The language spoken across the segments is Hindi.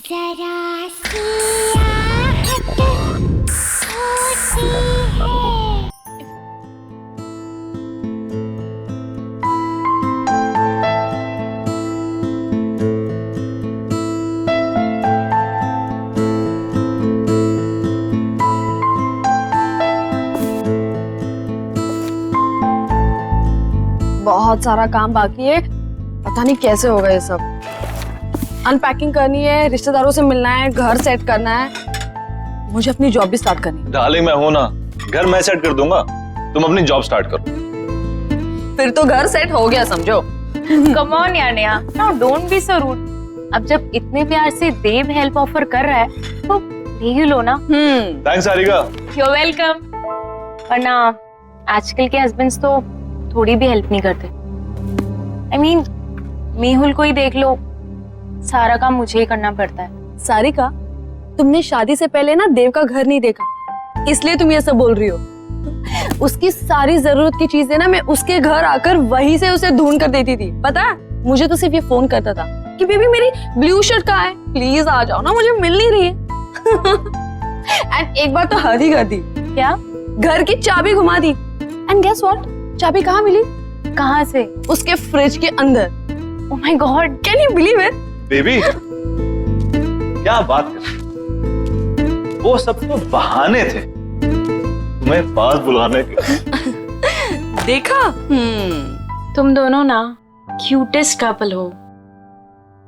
जरा सी आहट होती है। बहुत सारा काम बाकी है, पता नहीं कैसे होगा ये सब। अनपैकिंग करनी है, रिश्तेदारों से मिलना है, घर सेट करना है, मुझे अपनी जॉब भी स्टार्ट करनी है। डार्लिंग मैं हूं ना, घर मैं सेट कर दूंगा, तुम अपनी जॉब स्टार्ट करो। फिर तो घर सेट हो गया समझो। कम ऑन यार Neha, now don't be so rude. अब जब इतने प्यार से देव हेल्प ऑफर कर रहा है तो ले ही लो ना। थैंक्स सारिका। You welcome. वरना आजकल के हस्बैंड्स तो थोड़ी भी हेल्प नहीं करते। I mean, मेहुल को ही देख लो, सारा काम मुझे ही करना पड़ता है। सारिका, तुमने शादी से पहले ना देव का घर नहीं देखा, इसलिए तुम ये सब बोल रही हो। उसकी सारी जरूरत की चीजें ना मैं उसके घर आकर वहीं से उसे ढूंढ कर देती थी। पता है, मुझे तो सिर्फ ये फोन करता था कि बेबी मेरी ब्लू शर्ट कहाँ है, प्लीज आ जाओ ना, मुझे मिल नहीं रही है। एंड एक बार तो हद ही कर दी। क्या? घर की चाबी घुमा दी। एंड गेस व्हाट, चाबी कहाँ मिली? कहाँ से? उसके फ्रिज के अंदर। Oh my God, can you believe it? Baby क्या बात कर, वो सब तो बहाने थे तुम्हें पास बुलाने के। देखा? तुम दोनों ना क्यूटेस्ट कपल हो।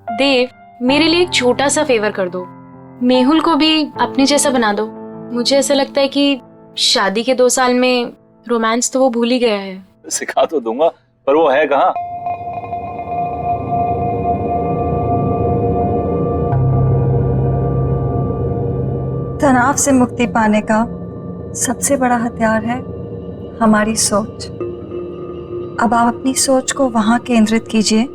देव, मेरे लिए एक छोटा सा फेवर कर दो, मेहुल को भी अपने जैसा बना दो। मुझे ऐसा लगता है कि शादी के 2 साल में रोमांस तो वो भूल ही गया है। सिखा तो दूंगा, पर वो है कहाँ? तनाव से मुक्ति पाने का सबसे बड़ा हथियार है हमारी सोच। अब आप अपनी सोच को वहां केंद्रित कीजिए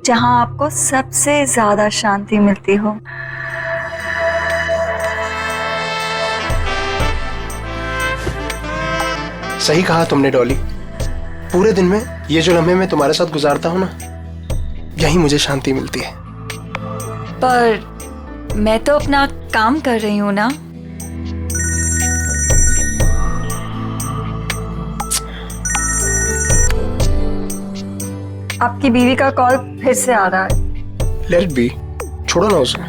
जहां आपको सबसे ज्यादा शांति मिलती हो। सही कहा तुमने डॉली, पूरे दिन में ये जो लम्हे मैं तुम्हारे साथ गुजारता हूँ ना, यही मुझे शांति मिलती है। पर मैं तो अपना काम कर रही हूँ ना। आपकी बीवी का कॉल फिर से आ रहा है। लेट इट बी, छोड़ो ना उसे।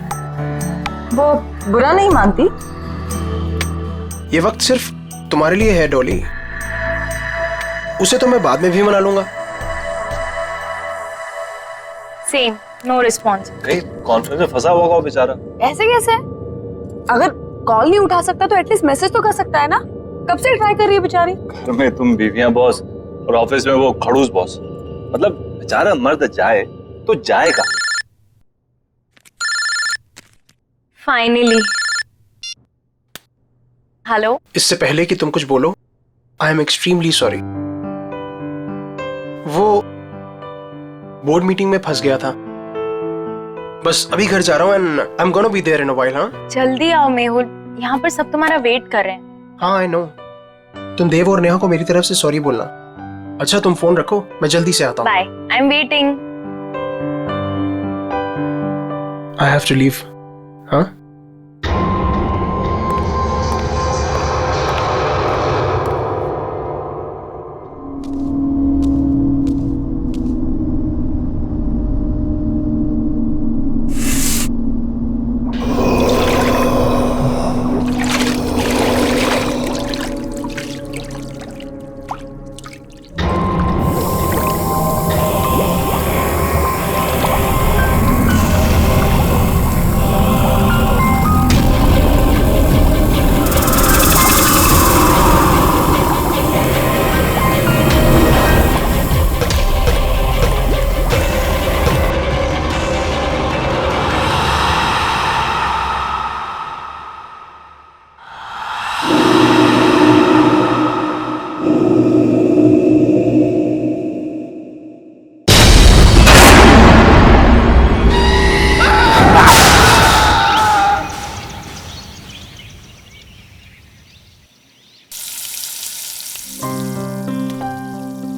वो बुरा नहीं मानती। ये वक्त सिर्फ तुम्हारे लिए है डॉली, उसे तो मैं बाद में भी मना लूंगा। Same, no response. कहीं कॉन्फ्रेंस में फंसा होगा वो बेचारा। ऐसे कैसे? अगर कॉल नहीं उठा सकता तो एटलीस्ट मैसेज तो कर सकता है ना। कब से ट्राई कर रही है बेचारी। घर में तुम बीवियां बॉस और ऑफिस में वो खड़ूस बॉस, मतलब बेचारा मर्द जाए तो जाएगा। फाइनली। हेलो। इससे पहले कि तुम कुछ बोलो, आई एम एक्सट्रीमली सॉरी। वो बोर्ड मीटिंग में फंस गया था, बस अभी घर जा रहा हूँ and I am gonna be there in a while. हाँ जल्दी आओ मेहुल, यहाँ पर सब तुम्हारा वेट कर रहे हैं। हाँ आई नो। तुम देव और नेहा को मेरी तरफ से सॉरी बोलना। अच्छा तुम फोन रखो, मैं जल्दी से आता हूँ। Bye, I am waiting. I have to leave. हाँ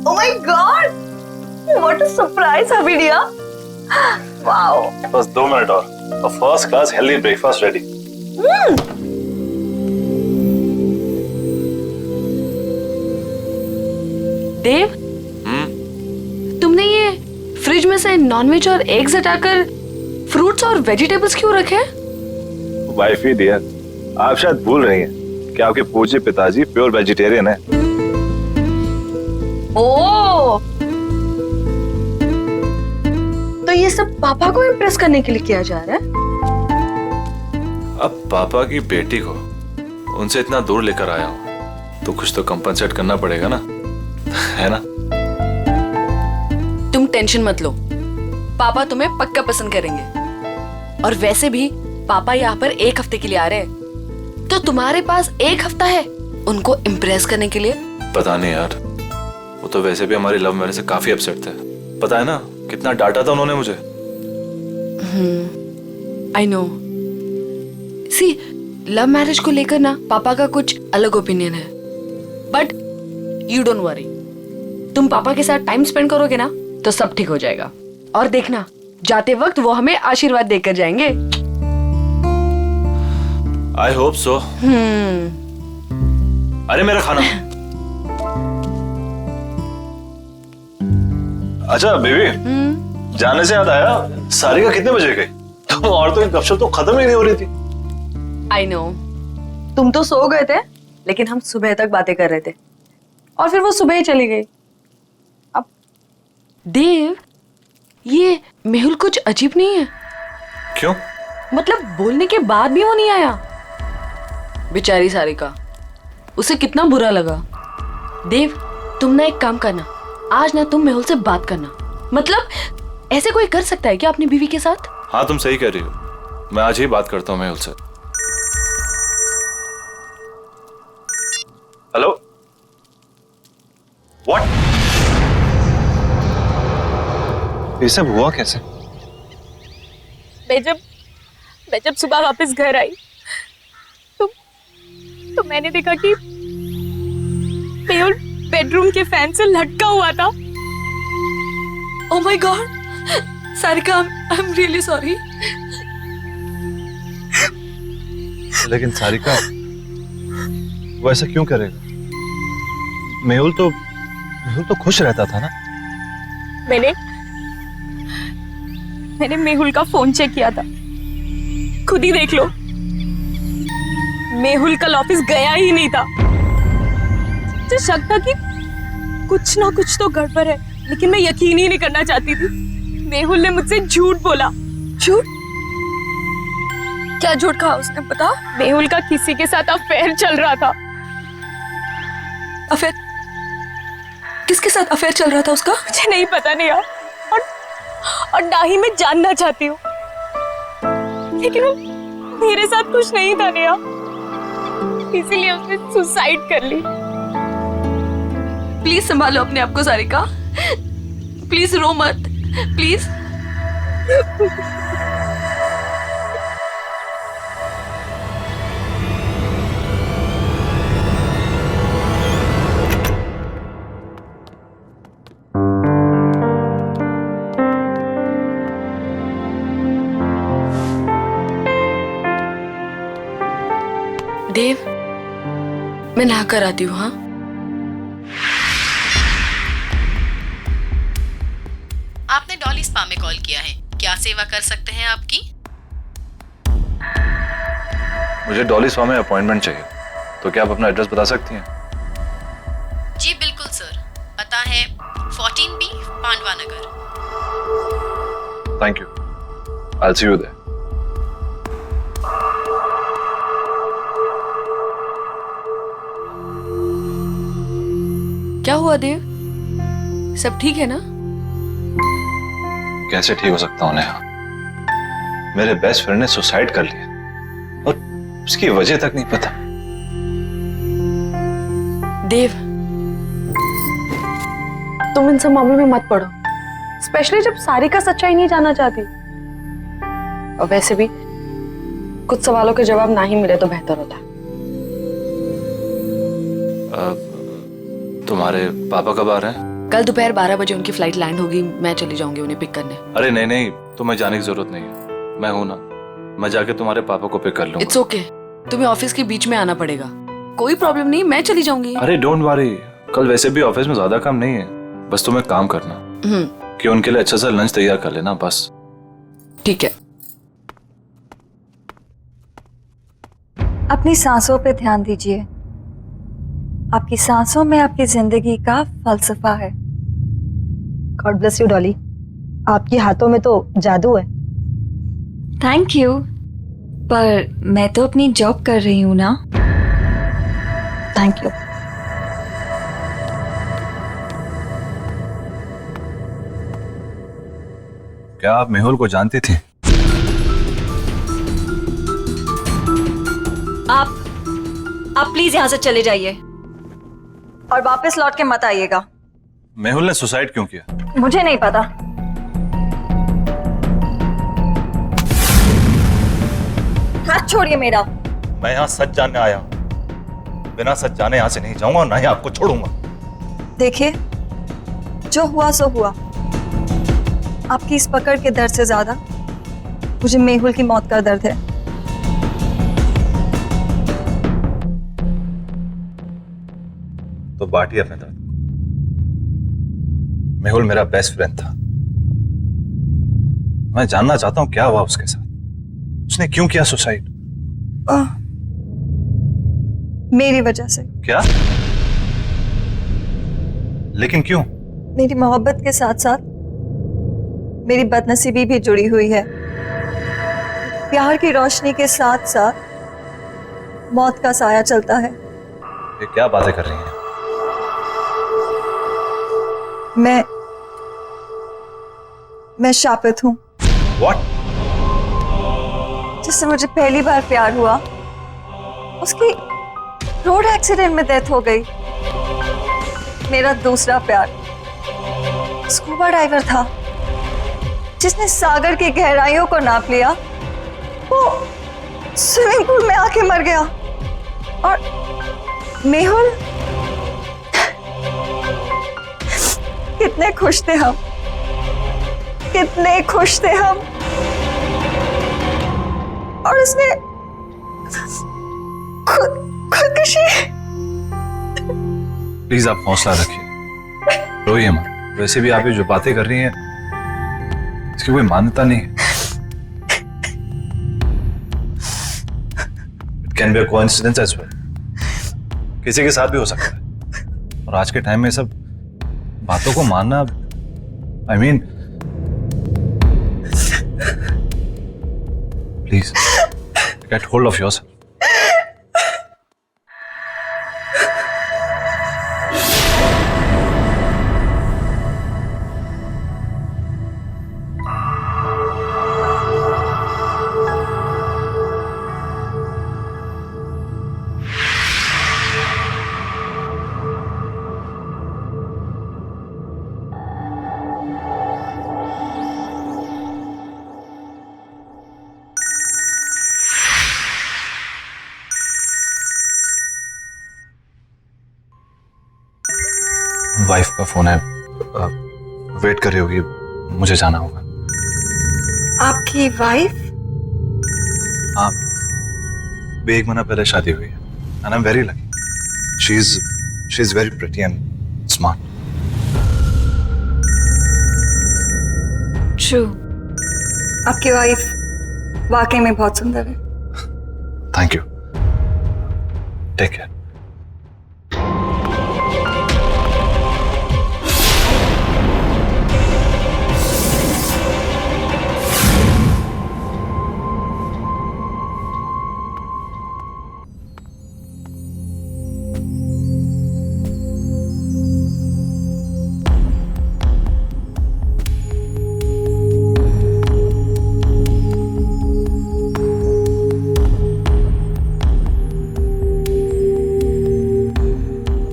Oh my God! What a surprise, Habidia! Wow! बस 2 मिनट और। A first class healthy breakfast ready. देव, तुमने ये फ्रिज में से नॉनवेज और एग्स हटाकर फ्रूट्स और वेजिटेबल्स क्यों रखे? वाइफ ही डियर, आप शायद भूल रही हैं कि आपके पूज्य पिताजी प्योर वेजिटेरियन है। ओह, तो ये सब पापा को इम्प्रेस करने के लिए किया जा रहा है? अब पापा की बेटी को उनसे इतना दूर लेकर आया हूं तो कुछ तो कंपनसेट करना पड़ेगा ना, है ना? तुम टेंशन मत लो, पापा तुम्हें पक्का पसंद करेंगे। और वैसे भी पापा यहाँ पर 1 हफ्ते के लिए आ रहे हैं, तो तुम्हारे पास 1 हफ्ता है उनको इम्प्रेस करने के लिए। पता नहीं यार, वो तो वैसे भी हमारी लव मैरिज से काफी अपसेट थे। पता है ना कितना डांटा था उन्होंने मुझे। I know. See, love marriage को लेकर ना पापा का कुछ अलग ओपिनियन है, बट यू डोंट वरी, तुम पापा के साथ टाइम स्पेंड करोगे ना तो सब ठीक हो जाएगा। और देखना, जाते वक्त वो हमें आशीर्वाद देकर जाएंगे। I hope so. अरे मेरा खाना। अच्छा बेबी, जाने से याद आया, सारिका कितने बजे गई? तुम और तो गपशप तो खत्म ही नहीं हो रही थी। आई नो, तुम तो सो गए थे, लेकिन हम सुबह तक बातें कर रहे थे और फिर वो सुबह ही चली गई। अब देव, ये मेहुल कुछ अजीब नहीं है? क्यों? मतलब बोलने के बाद भी वो नहीं आया। बेचारी सारिका, उसे कितना बुरा लगा। देव, तुम ना एक काम करना, आज ना तुम मेहुल से बात करना। मतलब ऐसे कोई कर सकता है क्या अपनी बीवी के साथ? हाँ तुम सही कह रही हो, मैं आज ही बात करता हूँ मेहुल से। Hello, what? ये सब हुआ कैसे? मैं जब सुबह वापस घर आई तो मैंने देखा कि मेहुल बेडरूम के फैन से लटका हुआ था। Oh my God, Sarika, I am really sorry. लेकिन सारिका, वो ऐसा क्यों करेगा? मेहुल तो खुश रहता था ना। मैंने मेहुल का फोन चेक किया था, खुद ही देख लो। मेहुल कल ऑफिस गया ही नहीं था। मुझे शक था कि कुछ ना कुछ तो गड़बड़ है, लेकिन मैं यकीन ही नहीं करना चाहती थी। मेहुल ने मुझसे झूठ बोला। झूठ? क्या झूठ कहा उसने, बता? मेहुल का किसी के साथ अफेयर चल रहा था। अफेयर? किसके साथ अफेयर चल रहा था उसका? मुझे नहीं पता नहीं यार, और ना ही मैं जानना चाहती हूँ, लेकिन वो मेरे साथ कुछ नहीं था नेहा, इसीलिए उसने सुसाइड कर ली। प्लीज संभालो अपने आप को सारिका, प्लीज रो मत, प्लीज। देव, मैं नहा कर आती हूँ। हाँ, आपने डॉली स्पा में कॉल किया है, क्या सेवा कर सकते हैं आपकी? मुझे डॉली स्पा में अपॉइंटमेंट चाहिए, तो क्या आप अपना एड्रेस बता सकती हैं? जी बिल्कुल सर, पता है 14B Pandava Nagar. Thank you, I will see you there. क्या हुआ देव, सब ठीक है ना? कैसे ठीक हो सकता हूँ नेहा? मेरे बेस्ट फ्रेंड ने सुसाइड कर लिया और उसकी वजह तक नहीं पता। देव, तुम इन सब मामलों में मत पड़ो, स्पेशली जब सारिका सच्चाई नहीं जानना चाहती। और वैसे भी कुछ सवालों के जवाब ना ही मिले तो बेहतर होता है। तुम्हारे पापा कब आ रहे हैं? कल दोपहर 12 बजे उनकी फ्लाइट लैंड होगी, मैं चली जाऊंगी उन्हें पिक करने। अरे नहीं नहीं, तुम्हें जाने की जरूरत नहीं है, मैं हूं ना, मैं जाके तुम्हारे पापा को पिक कर लूंगा। इट्स ओके, तुम्हें ऑफिस के बीच में आना पड़ेगा। कोई प्रॉब्लम नहीं, मैं चली जाऊंगी। अरे डोंट वरी, कल वैसे भी ऑफिस में ज्यादा काम नहीं है, बस तुम्हें काम करना कि उनके लिए अच्छा सा लंच तैयार कर लेना बस। ठीक है। अपनी सांसों पे ध्यान दीजिए। आपकी सांसों में आपकी जिंदगी का फलसफा है। गॉड ब्लेस यू डॉली, आपके हाथों में तो जादू है। थैंक यू, पर मैं तो अपनी जॉब कर रही हूँ ना। Thank you. क्या आप मेहुल को जानती थी? आप प्लीज यहाँ से चले जाइए और वापस लौट के मत आइएगा। मेहुल ने सुसाइड क्यों किया? मुझे नहीं पता। हाथ छोड़िए मेरा। मैं यहाँ सच जानने आया हूँ, बिना सच जाने यहाँ से नहीं जाऊंगा और ना ही आपको छोड़ूंगा। देखिए, जो हुआ सो हुआ। आपकी इस पकड़ के दर्द से ज्यादा मुझे मेहुल की मौत का दर्द है। तो बांटिए अपने दर्द। मेहुल मेरा बेस्ट फ्रेंड था। मैं जानना चाहता हूं क्या हुआ उसके साथ, उसने क्यों किया सुसाइड? मेरी वजह से। क्या? लेकिन क्यों? मेरी मोहब्बत के साथ साथ मेरी बदनसीबी भी जुड़ी हुई है। प्यार की रोशनी के साथ साथ मौत का साया चलता है। ये क्या बातें कर रही हैं? मैं शापित हूं। What? जिससे मुझे पहली बार प्यार हुआ, उसकी रोड एक्सीडेंट में डेथ हो गई। मेरा दूसरा प्यार स्कूबा डाइवर था, जिसने सागर की गहराइयों को नाप लिया। वो स्विमिंग पूल में आके मर गया। और मेहुल, कितने खुश थे हम, कितने खुश थे हम। और उसने खुदकुशी। प्लीज आप हौसला रखिए, रोइए मत। वैसे भी आप ये जो बातें कर रही हैं इसकी कोई मान्यता नहीं है। It can be a coincidence as well, किसी के साथ भी हो सकता है। और आज के टाइम में सब बातों को मानना, I mean, please get hold of yourself. Wife का फोन है, वेट कर रही होगी, मुझे जाना होगा। आपकी वाइफ? हाँ, भी 1 महीना पहले शादी हुई है। And I am very lucky. She is very pretty and smart. True, आपकी वाइफ वाकई में बहुत सुंदर है। Thank you, take care.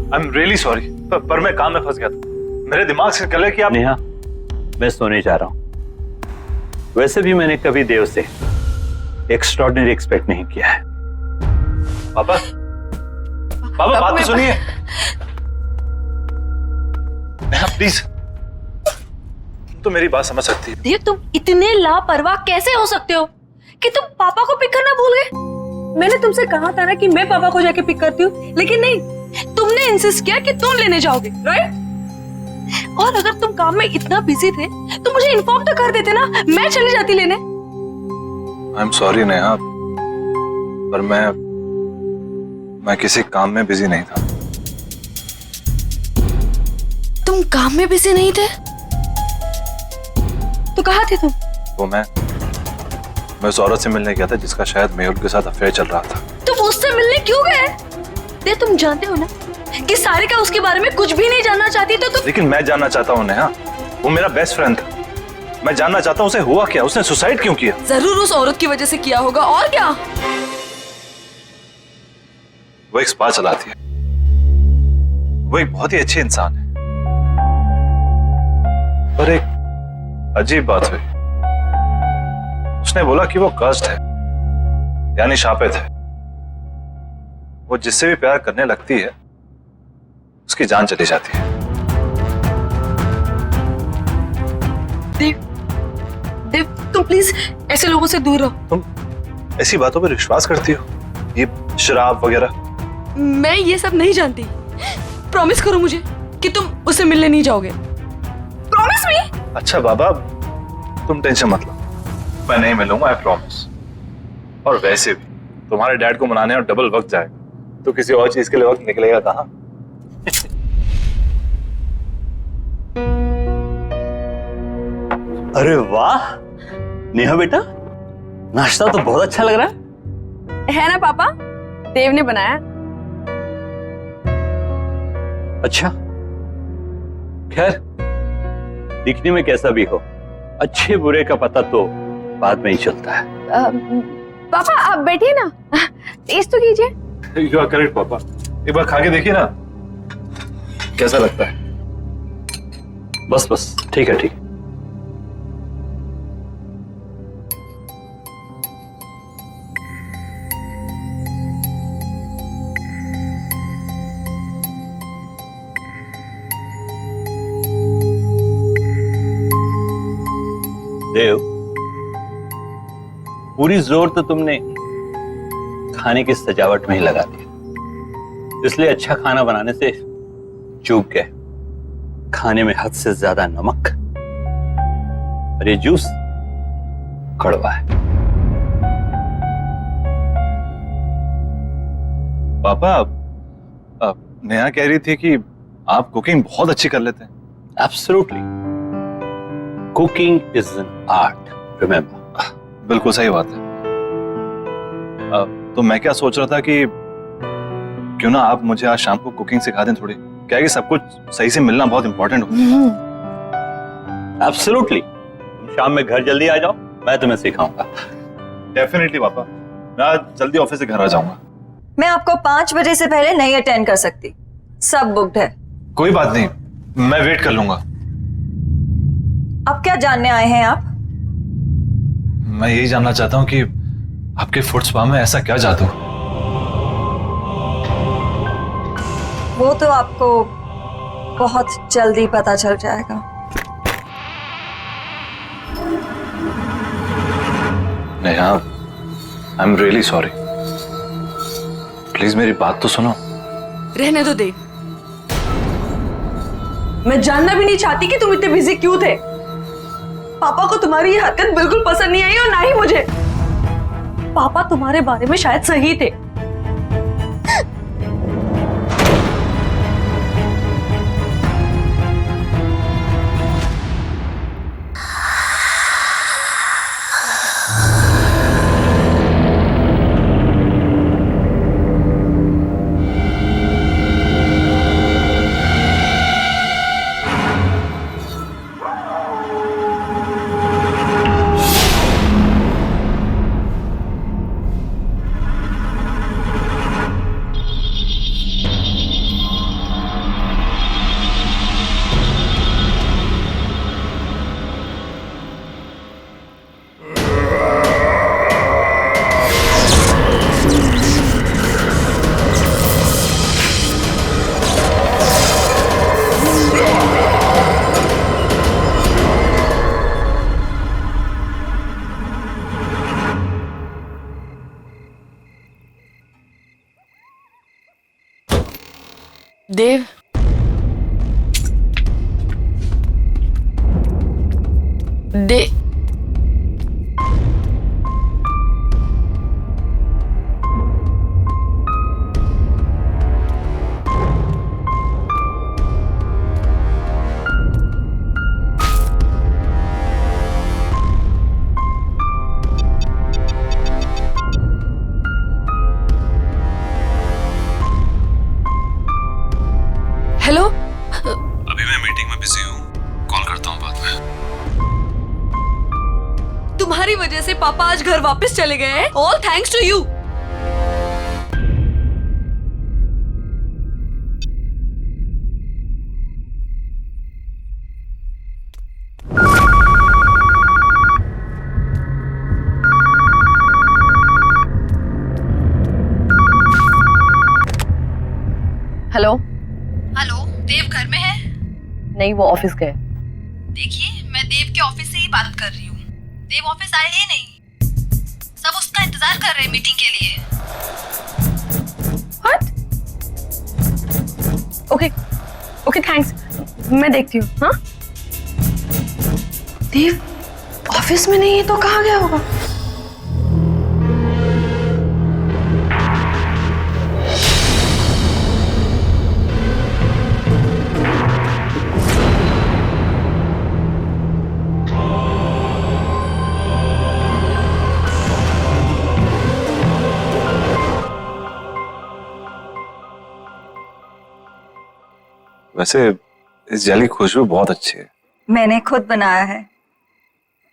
I am really sorry, पर मैं काम में फंस गया था। मेरे दिमाग से निकल कि आप। नेहा, मैं सोने जा रहा हूं। वैसे भी मैंने कभी देव से एक्स्ट्रॉर्डिनरी एक्सपेक्ट नहीं किया है। पापा, पापा बात तो सुनिए। नेहा प्लीज, तुम तो मेरी बात समझ सकती है। देव, तुम इतने लापरवाह कैसे हो सकते हो? कि तुम पापा को पिक करना भूल गए। मैंने तुमसे कहा था ना कि मैं पापा को जाके पिक करती हूँ, लेकिन नहीं, तुमने इंसिस्ट किया कि तुम लेने जाओगे, राइट? और अगर तुम काम में इतना बिजी थे तो मुझे इन्फॉर्म तो कर देते ना, मैं चली जाती लेने। आई एम सॉरी नेहा, पर मैं किसी काम में बिजी नहीं था। तुम काम में बिजी नहीं थे तो कहाँ थे तुम? तो मैं उस औरत से मिलने गया था जिसका शायद मेहुल के साथ अफेयर चल रहा था। तुम उससे मिलने क्यों गए? दे, तुम जानते हो ना कि सारिका उसके बारे में कुछ भी नहीं जानना चाहती, तो तुम। लेकिन मैं जानना चाहता हूँ नेहा, वो मेरा बेस्ट फ्रेंड था। मैं जानना चाहता हूँ उसे हुआ क्या, उसने सुसाइड क्यों किया? जरूर उस औरत की वजह से किया होगा, और क्या? वो एक स्पा चलाती है, वो एक बहुत ही अच्छी इंसान है, पर एक अजीब बात हुई। उसने बोला कि वो कर्स्ड है, यानी शापित है। वो जिससे भी प्यार करने लगती है उसकी जान चली जाती है। देव, तुम प्लीज ऐसे लोगों से दूर रहो। तुम ऐसी बातों पर विश्वास करती हो, ये शराब वगैरह? मैं ये सब नहीं जानती। प्रॉमिस करो मुझे कि तुम उससे मिलने नहीं जाओगे। Promise me. अच्छा बाबा, तुम टेंशन मत लो, मैं नहीं मिलूंगा, आई प्रॉमिस। और वैसे भी तुम्हारे डैड को मनाने और डबल वक्त जाएगा, तो किसी और चीज के लिए वक्त निकलेगा कहाँ? अरे वाह नेहा बेटा, नाश्ता तो बहुत अच्छा लग रहा है ना पापा? देव ने बनाया। अच्छा, खैर दिखने में कैसा भी हो, अच्छे बुरे का पता तो बाद में ही चलता है। पापा आप बैठिए ना, टेस्ट तो कीजिए। यू आर करेक्ट पापा, एक बार खा के देखिए ना कैसा लगता है। बस बस, ठीक है ठीक है। देव, पूरी जोर तो तुमने खाने की सजावट में ही लगा दिया, इसलिए अच्छा खाना बनाने से चूक गए। खाने में हद से ज्यादा नमक, और ये जूस कड़वा है। पापा, नेहा कह रही थी कि आप कुकिंग बहुत अच्छी कर लेते हैं। Absolutely, cooking is an art, remember. बिल्कुल सही बात है। तो मैं क्या सोच रहा था कि क्यों ना आप मुझे आज शाम को कुकिंग सिखा दें थोड़ी, क्या है कि सब कुछ सही से मिलना बहुत इंपॉर्टेंट होता है। एब्सोल्युटली, तुम शाम में घर जल्दी आ जाओ, मैं तुम्हें सिखाऊंगा। डेफिनेटली पापा, मैं आज जल्दी ऑफिस से घर आ जाऊंगा। मैं आपको 5 बजे से पहले नहीं अटेंड कर सकती, सब बुक्ड है। कोई बात नहीं, मैं वेट कर लूंगा। अब क्या जानने आए हैं आप? मैं यही जानना चाहता हूँ कि आपके फुट स्पा में ऐसा क्या जादू? वो तो आपको बहुत जल्दी पता चल जाएगा। नेहा, आई एम रियली सॉरी, प्लीज मेरी बात तो सुनो। रहने दो देव, मैं जानना भी नहीं चाहती कि तुम इतने बिजी क्यों थे। पापा को तुम्हारी ये हरकत बिल्कुल पसंद नहीं आई, और ना ही मुझे। पापा तुम्हारे बारे में शायद सही थे। देव, हेलो। अभी मैं मीटिंग में बिजी हूँ, कॉल करता हूँ बाद में। तुम्हारी वजह से पापा आज घर वापस चले गए हैं। All thanks to you. Hello. Hello, Dev घर में है? नहीं, वो ऑफिस गए। देखिए, मैं देव के ऑफिस से ही बात कर रही हूँ। देव ऑफिस आए ही नहीं। सब उसका इंतजार कर रहे हैं मीटिंग के लिए। What? Okay okay, thanks. मैं देखती हूँ। हाँ, देव ऑफिस में नहीं है तो कहाँ गया होगा? वैसे इस जेल की खुशबू बहुत अच्छी है। मैंने खुद बनाया है,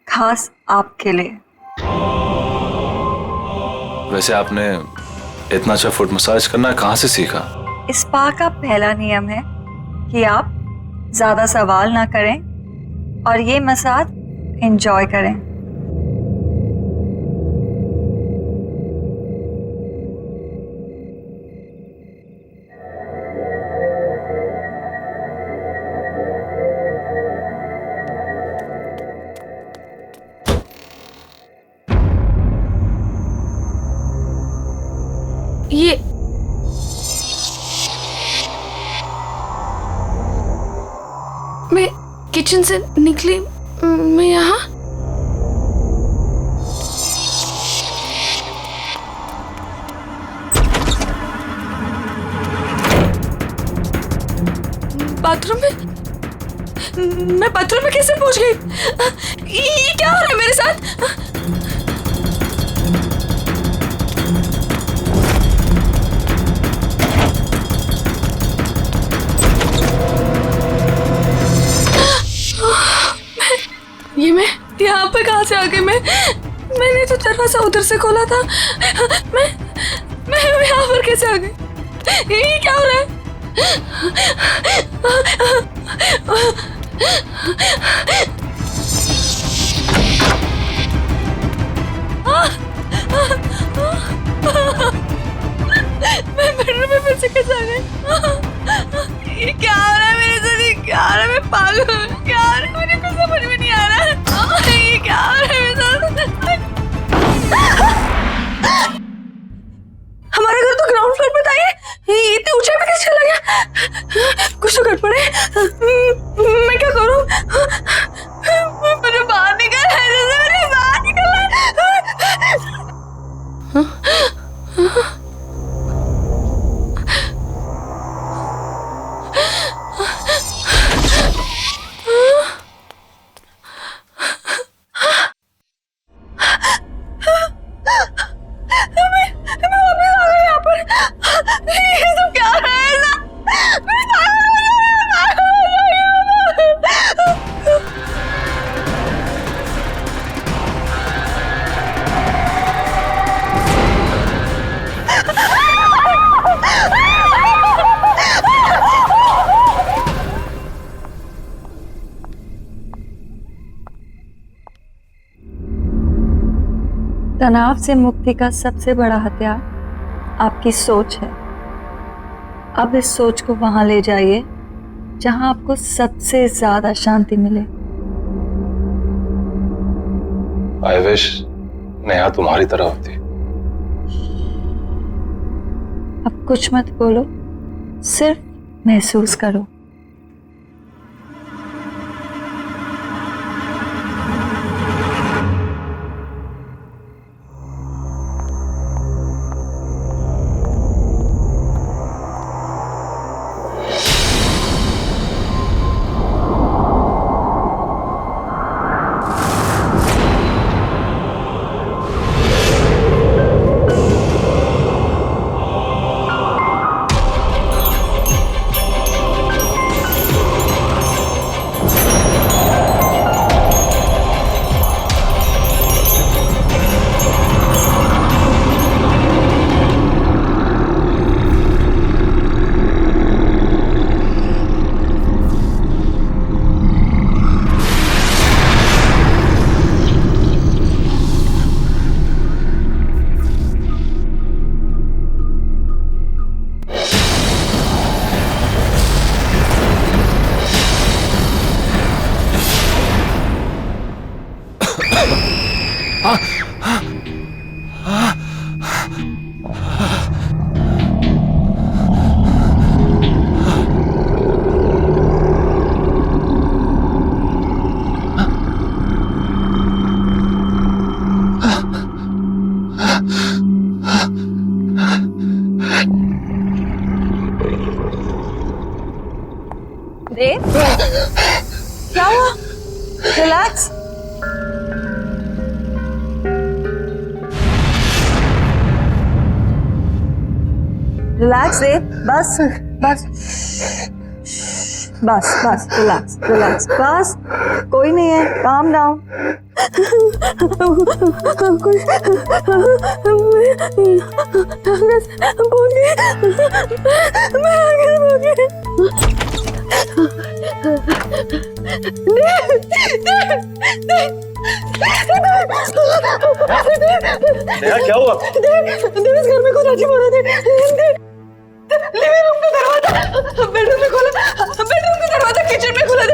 खास आपके लिए। वैसे आपने इतना अच्छा फुट मसाज करना कहाँ से सीखा? इस स्पा का पहला नियम है कि आप ज्यादा सवाल ना करें और ये मसाज एंजॉय करें। ये मैं किचन से निकली, मैं यहाँ बाथरूम में, मैं बाथरूम में कैसे पहुंच गई? ये क्या हो रहा है मेरे साथ? ये मैं यहाँ पे कहाँ से आ गई? मैंने तो दरवाजा उधर से खोला था। मैं यहाँ पर कैसे आ गई? ये क्या हो रहा है? मैं बेडरूम में फिर से कैसे आ गई? ये क्या हो रहा है मेरे साथ? ये क्या हो रहा है? मैं पागल हूँ। क्या हो रहा है? मुझे कुछ समझ में नहीं आ रहा है। ये क्या हो रहा है मेरे साथ? हमारा घर तो ग्राउंड फ्लोर पे था। ये इतने ऊंचाई पे कैसे चला गया? कुछ तो गड़बड़ है। मैं क्या करूँ? मुझे बाहर निकलना है, मुझे बाहर निकलना है। तनाव से मुक्ति का सबसे बड़ा हथियार आपकी सोच है। अब इस सोच को वहां ले जाइए जहां आपको सबसे ज्यादा शांति मिले। आई विश नेहा तुम्हारी तरह होती। अब कुछ मत बोलो, सिर्फ महसूस करो। देव, क्या हुआ? रिलैक्स। रिलैक्स देव, बस बस बस बस रिलैक्स रिलैक्स, बस कोई नहीं है, काम डाउन। नेहा क्या हुआ? इस घर में कुछ अजीब हो रहा था। लिविंग रूम का दरवाजा बेडरूम में खोला, बेडरूम का दरवाजा किचन में खोला था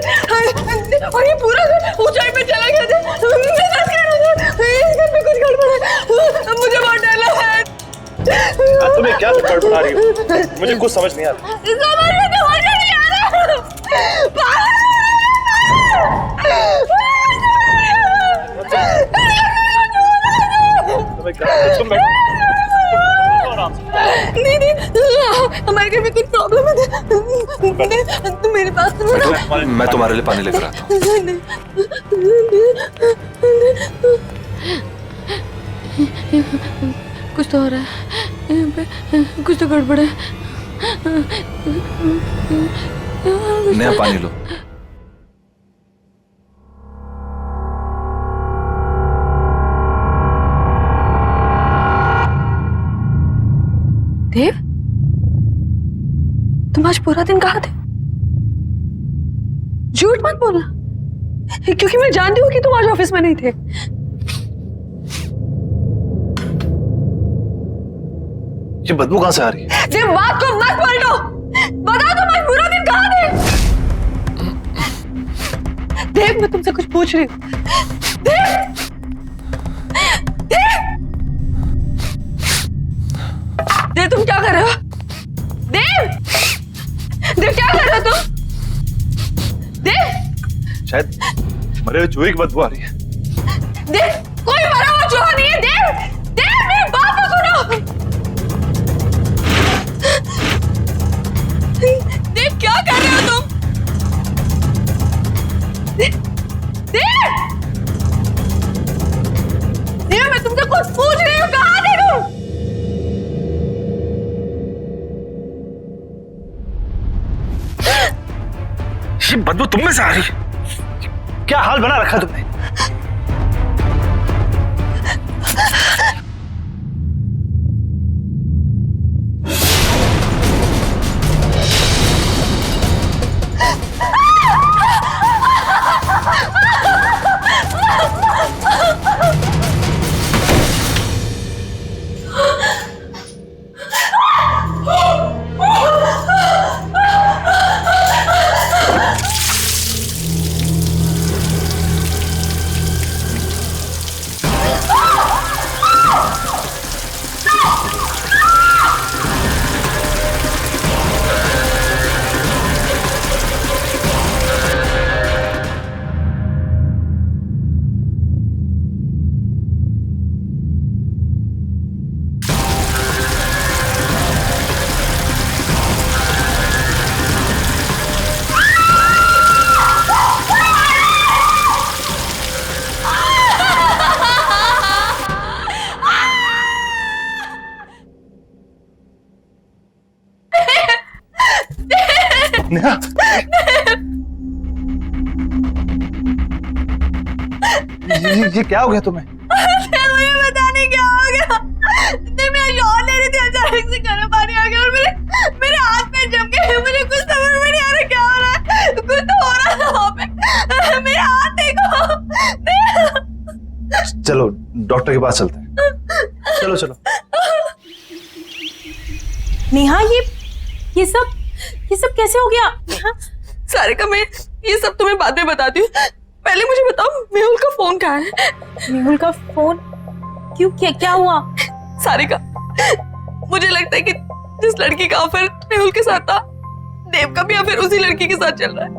और ये पूरा घर ऊंचाई पे चला गया था। इस घर में कुछ गड़बड़ है, मुझे बहुत डर लग रहा है। तुम्हें क्या बड़बड़ा रही हो? मुझे कुछ समझ नहीं आ रहा। समझ में तो मजा नहीं आ रहा। तुम्हें क्या? तुम बैठो आराम से। नहीं हमारे घर में कुछ प्रॉब्लम है। तुम मेरे पास सुनो। मैं तुम्हारे लिए पानी लेकर आता हूँ। कुछ तो हो रहा है यहाँ पे, कुछ तो गड़बड़ है। नेहा पानी लो। देव, तुम आज पूरा दिन कहाँ थे? झूठ मत बोलना, क्योंकि मैं जानती हूँ कि तुम आज ऑफिस में नहीं थे। ये बदबू कहाँ से आ रही है? देव, बात को मत पलटो, बताओ तुम आज पूरा दिन कहाँ थे? देव, मैं तुमसे कुछ पूछ रही हूँ। देव, देव, देव, तुम क्या कर रहे हो? देव, देव, क्या कर रहे हो तुम? देव, शायद मरे हुए चूहे की बदबू आ रही है। देव, कोई मरा हुआ चूहा नहीं है। देव, देव, मेरी बात तो सुनो। देव, क्या कर रहे हो तुम? देव, देव, मैं तुमसे कुछ पूछ रही हूँ, कहाँ थे तुम? ये बदबू तुम में से आ रही है? क्या हाल बना रखा तुमने? नेहा ये क्या हो गया तुम्हें? मुझे पता नहीं क्या हो गया। मैं शॉट ले रही थी, अचानक से गर्म पानी आ गया और मेरे हाथ में जम गए। मुझे कुछ समझ में नहीं आ रहा क्या हो रहा है। कुछ तो हो रहा था वहाँ पे। मेरे हाथ देखो। चलो डॉक्टर के पास चलते हैं। चलो चलो। नेहा ये सब कैसे हो गया? सारिका, मैं ये सब तुम्हें बाद में बताती हूँ। पहले मुझे बताओ मेहुल का फोन कहाँ है? मेहुल का फोन? क्यों, क्या हुआ? सारिका, मुझे लगता है कि जिस लड़की का अफेयर मेहुल के साथ था, देव का भी अफेयर उसी लड़की के साथ चल रहा है।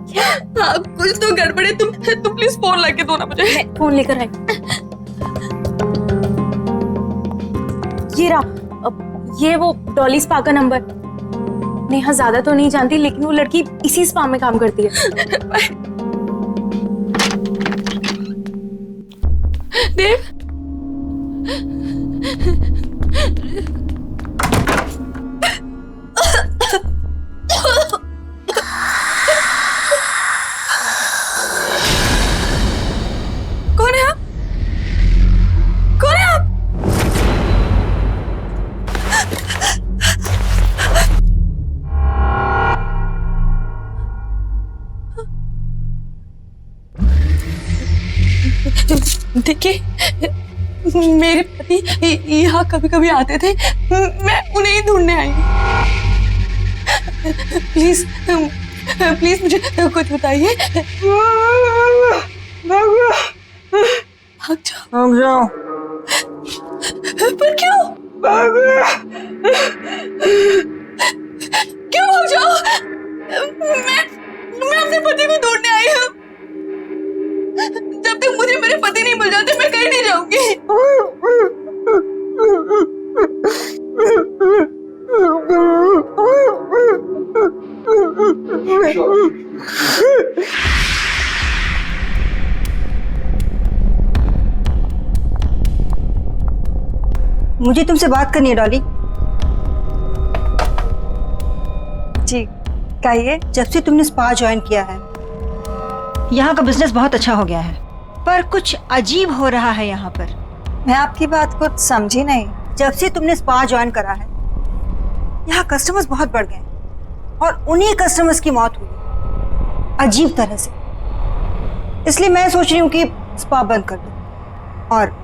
हाँ, कुछ तो गड़बड़ है। तुम प्लीज फोन लाके दो ना मुझे। फोन लेकर आई। ये रहा, ये वो डॉली स्पा का नंबर। नेहा ज्यादा तो नहीं जानती, लेकिन वो लड़की इसी स्पा में काम करती है। देव, कौन है आप? कौन है आप? देखिए, मेरे पति यहाँ कभी कभी आते थे। मैं उन्हें ही ढूंढने आई हूँ। प्लीज प्लीज मुझे कुछ बताइए। भाग जाओ। पर क्यों? क्यों भाग जाओ? मैं अपने पति को ढूंढने आई हूँ। जब तक मुझे मेरे पति नहीं मिल जाते, मैं कहीं नहीं जाऊंगी। मुझे तुमसे बात करनी है डॉली। जी कहिए। जब से तुमने स्पा ज्वाइन किया है, यहाँ का बिजनेस बहुत अच्छा हो गया है, पर कुछ अजीब हो रहा है यहाँ पर। मैं आपकी बात कुछ समझी नहीं। जब से तुमने स्पा ज्वाइन करा है, यहाँ कस्टमर्स बहुत बढ़ गए और उन्हीं कस्टमर्स की मौत हुई अजीब तरह से। इसलिए मैं सोच रही हूँ कि स्पा बंद कर दो और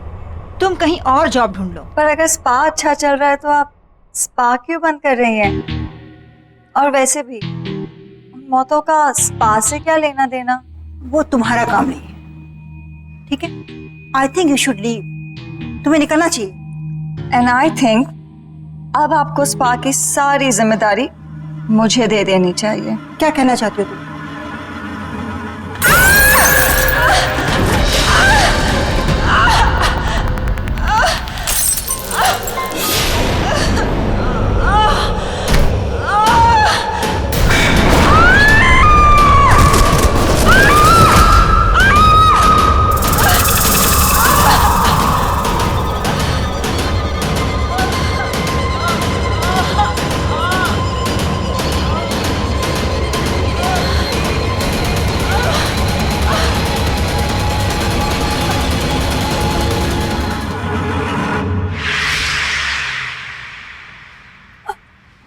तुम कहीं और जॉब ढूंढ लो। पर अगर स्पा अच्छा चल रहा है तो आप स्पा क्यों बंद कर रही हैं? और वैसे भी उन मौतों का स्पा से क्या लेना देना? वो तुम्हारा काम नहीं है, ठीक है? I think you should leave. तुम्हें निकलना चाहिए। एंड आई थिंक अब आपको स्पा की सारी जिम्मेदारी मुझे दे देनी चाहिए। क्या कहना चाहती हो तुम?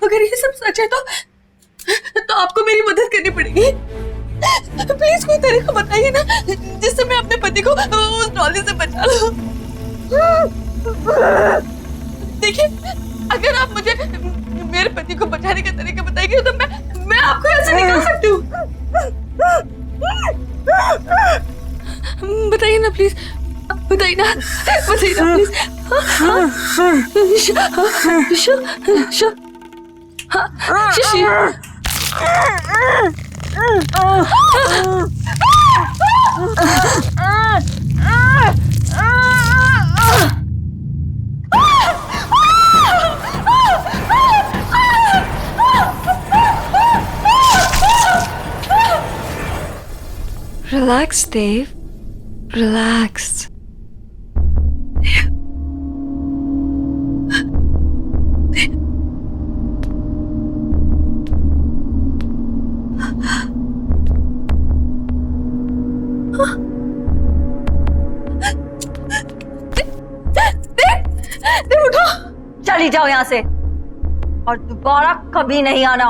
अगर ये सब सच है तो आपको मेरी मदद करनी पड़ेगी। प्लीज कोई तरीका बताइए ना, जिससे मैं अपने पति को उस डॉली से बचा लूं। देखिए, अगर आप मुझे मेरे पति को बचाने का तरीका बताएंगे तो मैं आपको यहाँ से निकाल सकती हूँ। बताइए ना प्लीज, बताइए ना प्लीज। शिशी। Relax, Dave. Relax. चली जाओ यहाँ से और दोबारा कभी नहीं आना।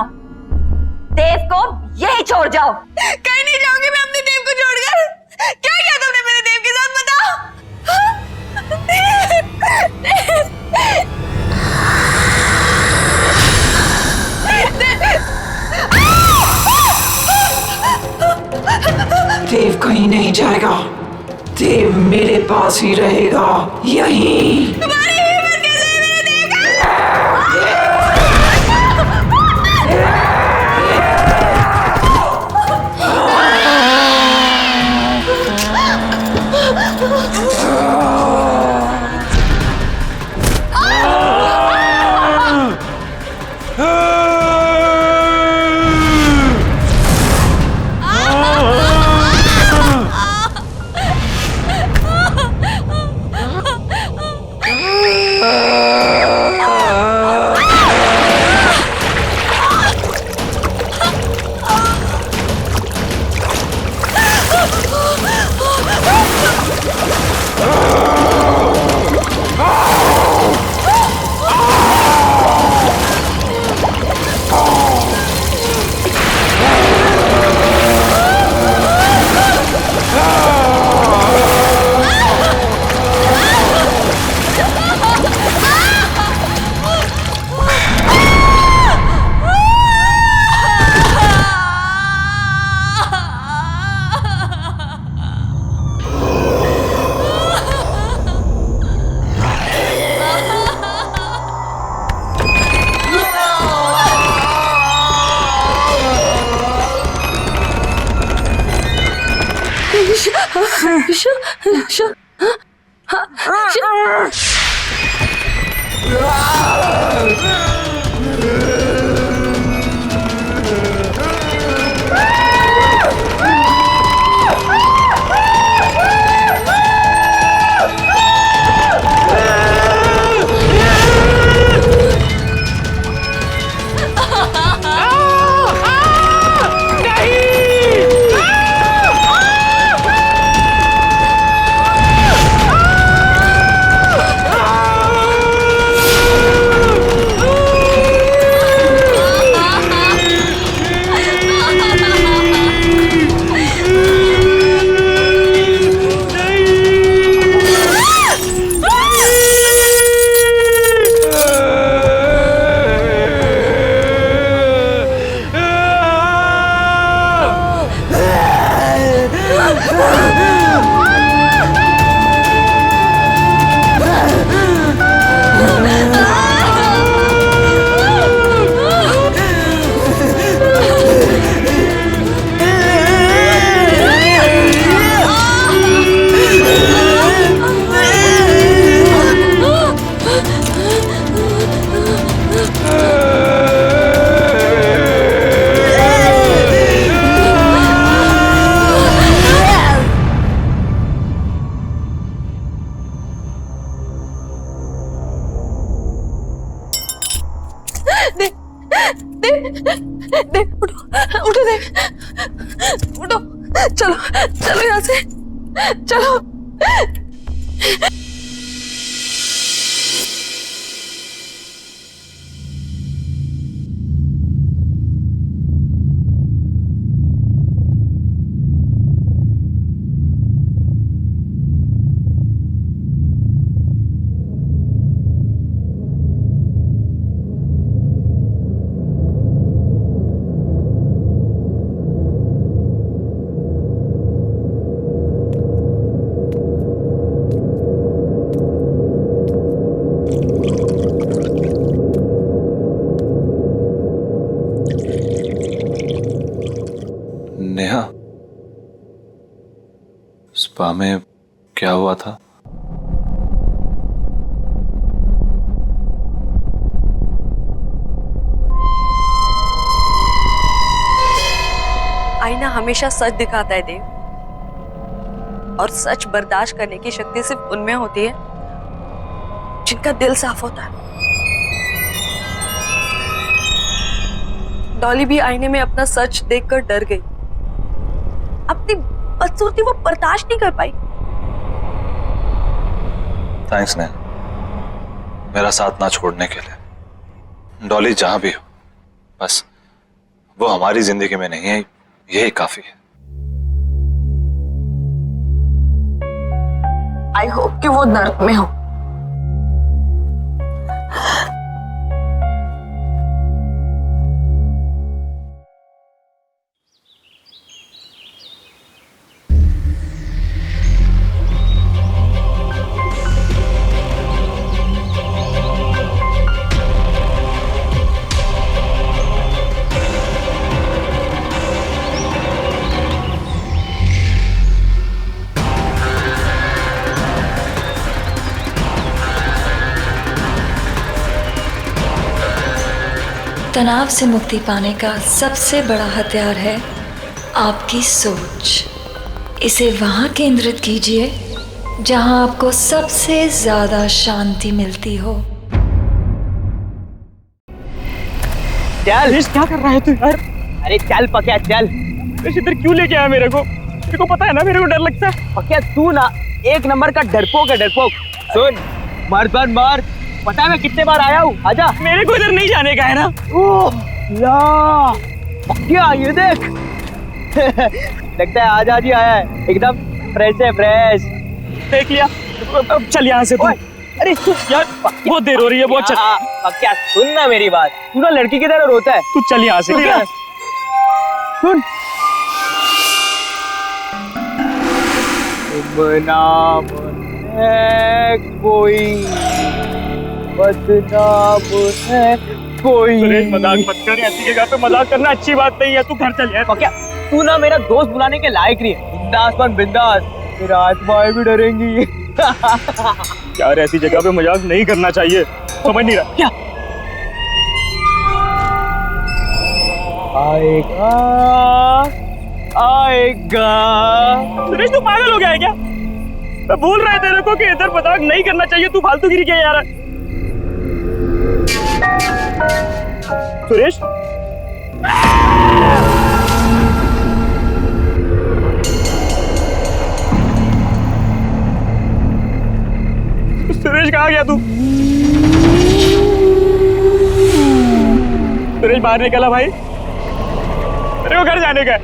देव को यही छोड़ जाओ। कहीं नहीं जाऊंगी मैं अपने देव को छोड़कर। क्या किया तुमने मेरे देव के साथ, बताओ। देव कहीं नहीं जाएगा, देव मेरे पास ही रहेगा, यहीं। तुम्हारी हिम्मत कैसे है मेरे देव का? उठो देव, उठो, चलो चलो यहाँ से, चलो। नेहा, स्पा में क्या हुआ था? आईना हमेशा सच दिखाता है देव, और सच बर्दाश्त करने की शक्ति सिर्फ उनमें होती है जिनका दिल साफ होता है। डॉली भी आईने में अपना सच देखकर डर गई। अपनी बदसूरती वो बर्दाश्त नहीं कर पाई। थैंक्स नेहा, मेरा साथ ना छोड़ने के लिए। डॉली जहां भी हो, बस वो हमारी जिंदगी में नहीं है, यही काफी है। आई होप कि वो नर्क में हो। तनाव से मुक्ति पाने का सबसे बड़ा हथियार है आपकी सोच। इसे वहाँ केंद्रित कीजिए जहाँ आपको सबसे ज्यादा शांति मिलती हो। चल, क्या कर रहा है तू यार? अरे चल पक्या चल। इधर क्यों लेके आया मेरे को? तेरे को पता है ना मेरे को डर लगता है। पक्या तू ना एक नंबर का डरपोक है, डरपोक। सुन, मर्द मार। पता है मैं कितने बार आया हूँ? आजा। मेरे को इधर नहीं जाने का है ना। ओह ला, पक्या ये देख। लगता है आजा जी आया है, एकदम फ्रेश है, फ्रेश। देख लिया। अब चल यहाँ से तू। अरे तू यार बहुत देर हो रही है, बहुत चल। पक्या सुन ना मेरी बात, तू ना लड़की की तरह रोता है। तू चल यहाँ से। सुन, बदनाम है कोई, बदनाम है कोई। मजाक मत कर, ऐसी जगह पे मजाक करना अच्छी बात नहीं है। तू घर चल यार। क्या तू ना मेरा दोस्त बुलाने के लायक नहीं है। बिंदास बन बिंदास, मेरा आत्माएं भी डरेंगी। यार ऐसी जगह पे मजाक नहीं करना चाहिए, समझ नहीं रहा क्या? आएगा आएगा। सुरेश तू पागल हो गया है क्या? मैं बोल रहा है तेरे को कि इधर मजाक नहीं करना चाहिए, तू फालतूगिरी क्या यार? सुरेश सुरेश कहाँ गया तू? सुरेश बाहर निकला भाई, मेरे को घर जाने का है।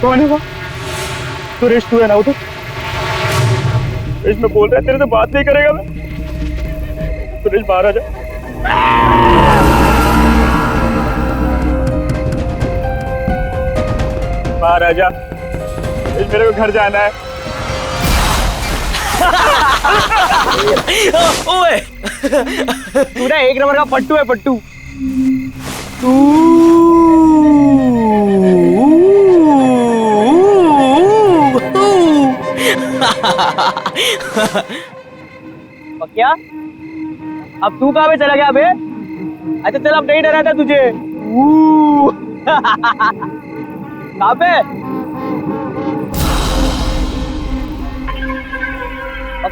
कौन है वो? सुरेश तू है ना उधर? सुरेश मैं बोल रहा है तेरे से बात नहीं करेगा मैं। सुरेश बाहर आ जा। बाहर आ जा, मेरे को घर जाना है। ओए तू ना एक नंबर का पट्टू है, पट्टू। क्या अब तू कहाँ पे चला गया बे? अच्छा चल, अब नहीं डरा था तुझे। कहाँ पे?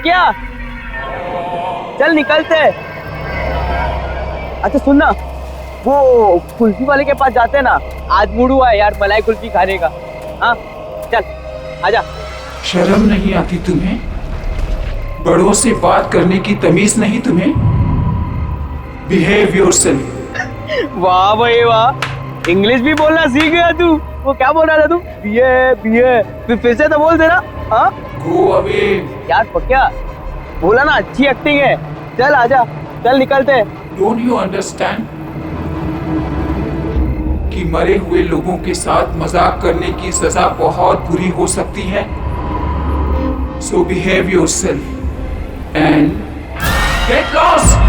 क्या चल निकलते। अच्छा सुनना, वो कुल्फी वाले के पास जाते हैं ना, आज मूड हुआ है यार मलाई कुल्फी खाने का। हाँ चल आजा। शर्म नहीं आती तुम्हें? बड़ों से बात करने की तमीज नहीं तुम्हें? Behave yourself. वाह भाई वाह, इंग्लिश भी बोलना सीख गया तू। वो क्या बोल रहा था तू? फिर से तो बोल देना। हाँ गो अवे। यार पक्या बोला ना, अच्छी एक्टिंग है। चल आजा, चल निकलते। डोंट यू अंडरस्टैंड कि मरे हुए लोगों के साथ मजाक करने की सजा बहुत बुरी हो सकती है? So behave yourself and get lost.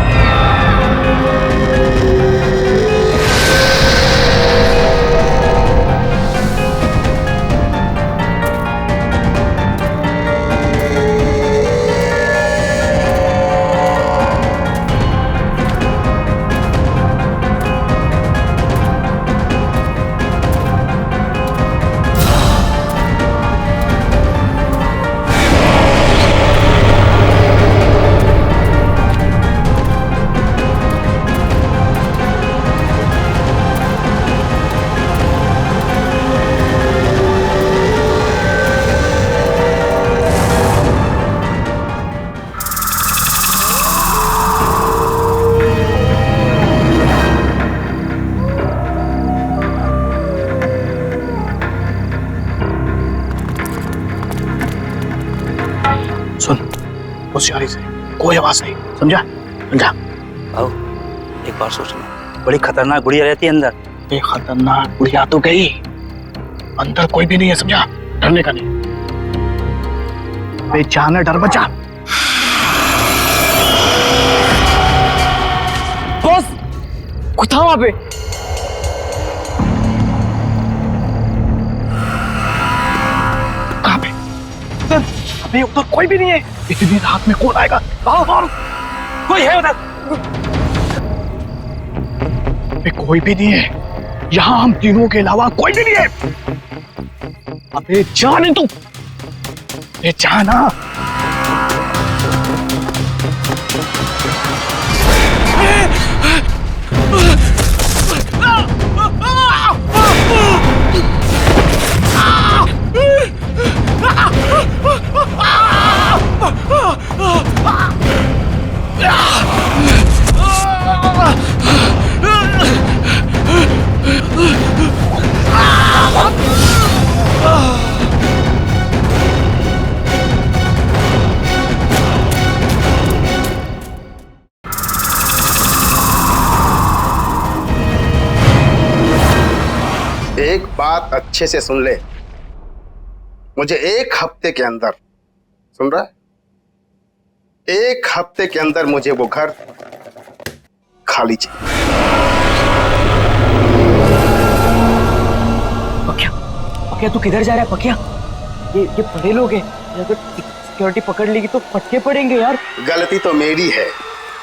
होशियारी से, कोई आवाज नहीं, समझा? समझा? आओ एक बार सोचना, बड़ी खतरनाक गुड़िया रहती है अंदर। ये खतरनाक गुड़िया तो गई, अंदर कोई भी नहीं है, समझा? डरने का नहीं, बेचाना डर बचा। बॉस कुछ था वहां पे। कहाँ पे? उधर। अबे उधर कोई भी नहीं है, इतनी रात में कौन आएगा? कोई है उधर? अबे कोई भी नहीं है, यहाँ हम तीनों के अलावा कोई भी नहीं है। अबे जाने तू, अबे जाना। एक बात अच्छे से सुन ले, मुझे 1 हफ्ते के अंदर, सुन रहा है, 1 हफ्ते के अंदर मुझे वो घर खाली चाहिए। पकिया, पकिया तू किधर जा रहा है पकिया? ये बड़े लोग हैं, अगर सिक्योरिटी पकड़ लेगी तो फटके पड़ेंगे यार। गलती तो मेरी है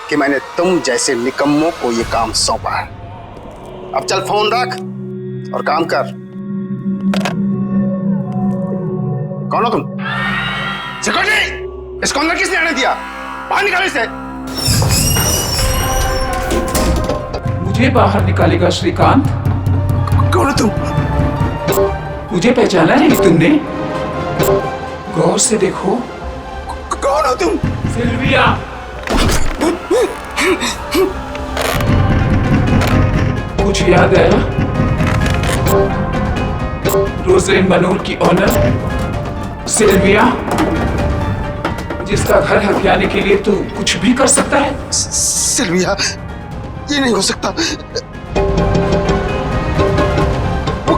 कि मैंने तुम जैसे निकम्मों को ये काम सौंपा है। अब चल फोन रख और काम कर। कौन हो तुम? सिक्योरिटी, इसको अंदर किसने आने दिया? बाहर निकालो इसे। मुझे बाहर निकालेगा श्रीकांत? कौन हो तुम? मुझे पहचाना नहीं तुमने? गौर से देखो। कौन हो तुम? सिल्विया। कुछ याद आया? रोजलिन मनोर की ऑनर सिल्विया, जिसका घर हथियाने के लिए तू कुछ भी कर सकता है। सिल्विया, ये नहीं हो सकता। वो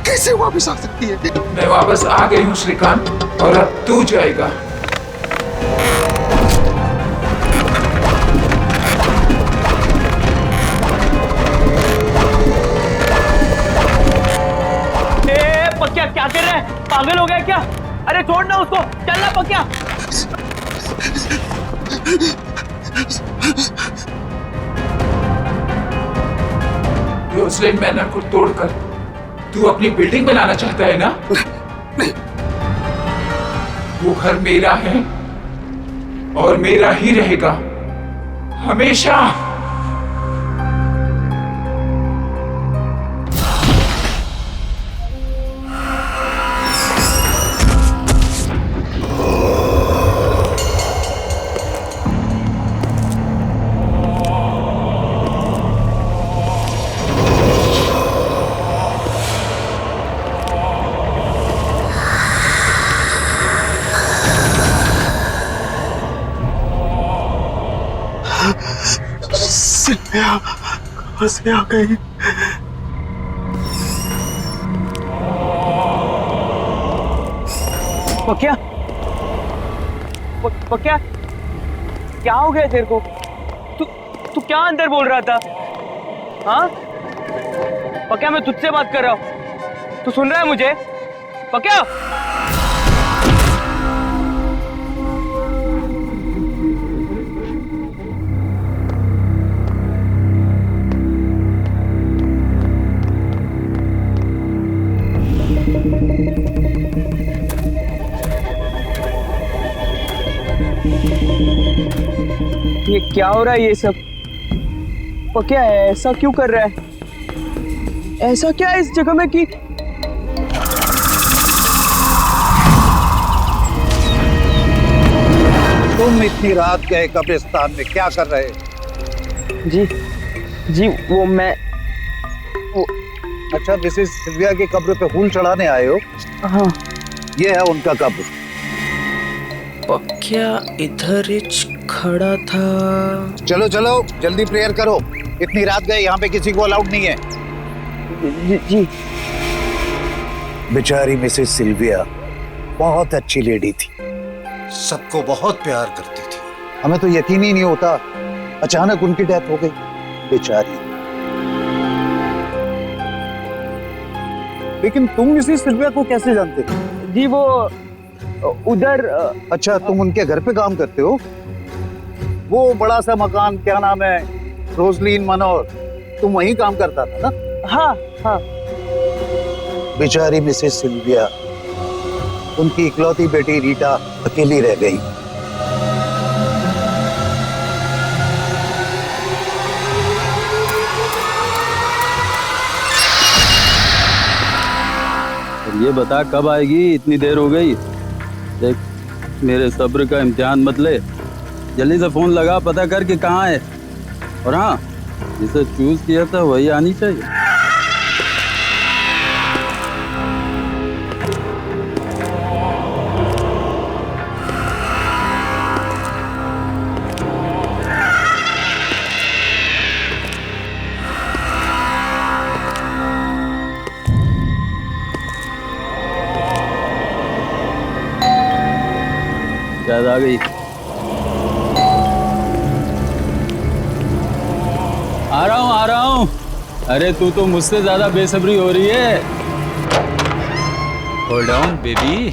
कैसे वापस आ सकती है? मैं वापस आ गई हूँ श्रीकांत, और अब तू जाएगा। पकिया क्या कर रहा है? पागल हो गया क्या? अरे छोड़ ना उसको, चलना पकिया। रोजलिन मैनर को तोड़कर तू अपनी बिल्डिंग बनाना चाहता है ना? नहीं। वो घर मेरा है और मेरा ही रहेगा हमेशा। सिल्विया कहाँ से आ गई? पकिया, पकिया क्या हो गया तेरे को? तू क्या अंदर बोल रहा था? हाँ पकिया, मैं तुझसे बात कर रहा हूँ, तू सुन रहा है मुझे? पकिया, ये क्या हो रहा है ये सब? पकिया ऐसा क्यों कर रहा है? ऐसा क्या है इस जगह में कि तुम इतनी रात गए कब्रिस्तान में क्या कर रहे? जी वो मैं अच्छा, मिसेस सिल्विया की कब्र पे फूल चढ़ाने आए हो? हाँ। ये है उनका कब्र। पक्या इधर हिच खड़ा था। चलो चलो जल्दी प्रेयर करो, इतनी रात गए, यहाँ पे किसी को अलाउड नहीं है। जी। बेचारी मिसेस सिल्विया बहुत अच्छी लेडी थी, सबको बहुत प्यार करती थी। हमें तो यकीन ही नहीं होता अचानक उनकी डेथ हो गई, बेचारी। लेकिन तुम मिसेस सिल्विया को कैसे जानते हो? जी वो उधर। अच्छा, तुम उनके घर पे काम करते हो? वो बड़ा सा मकान, क्या नाम है, रोजलीन मनोर, तुम वहीं काम करता था ना? हाँ हाँ। बेचारी मिसेस सिल्विया, उनकी इकलौती बेटी रीटा अकेली रह गई। ये बता कब आएगी, इतनी देर हो गई। देख, मेरे सब्र का इम्तिहान मत ले, जल्दी से फोन लगा, पता कर कि कहाँ है। और हाँ, जिसे चूज किया था वही आनी चाहिए। शायद आ गई। आ रहा हूँ। अरे तू तो मुझसे ज्यादा बेसब्री हो रही है। Hold on baby.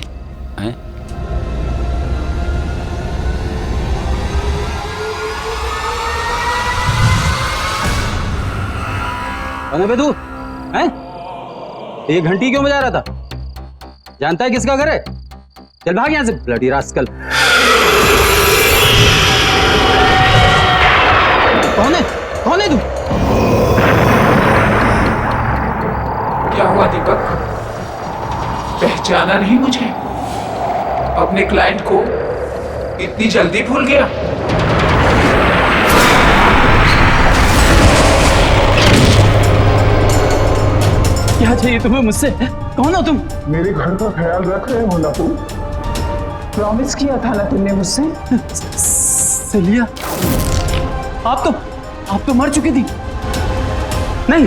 कौन है बे तू? हैं? ये घंटी क्यों बजा रहा था? जानता है किसका घर है? चल भाग यहाँ से, ब्लडी रास्कल। कौन है? कौन है तू? क्या हुआ दीपक, पहचाना नहीं मुझे? अपने क्लाइंट को इतनी जल्दी भूल गया? क्या चाहिए तुम्हें मुझसे? कौन हो तुम? मेरे घर का ख्याल रख रहे हो ना तुम? प्रॉमिस किया था ना तुमने मुझसे? सिलिया, आप तो मर चुकी थी। नहीं,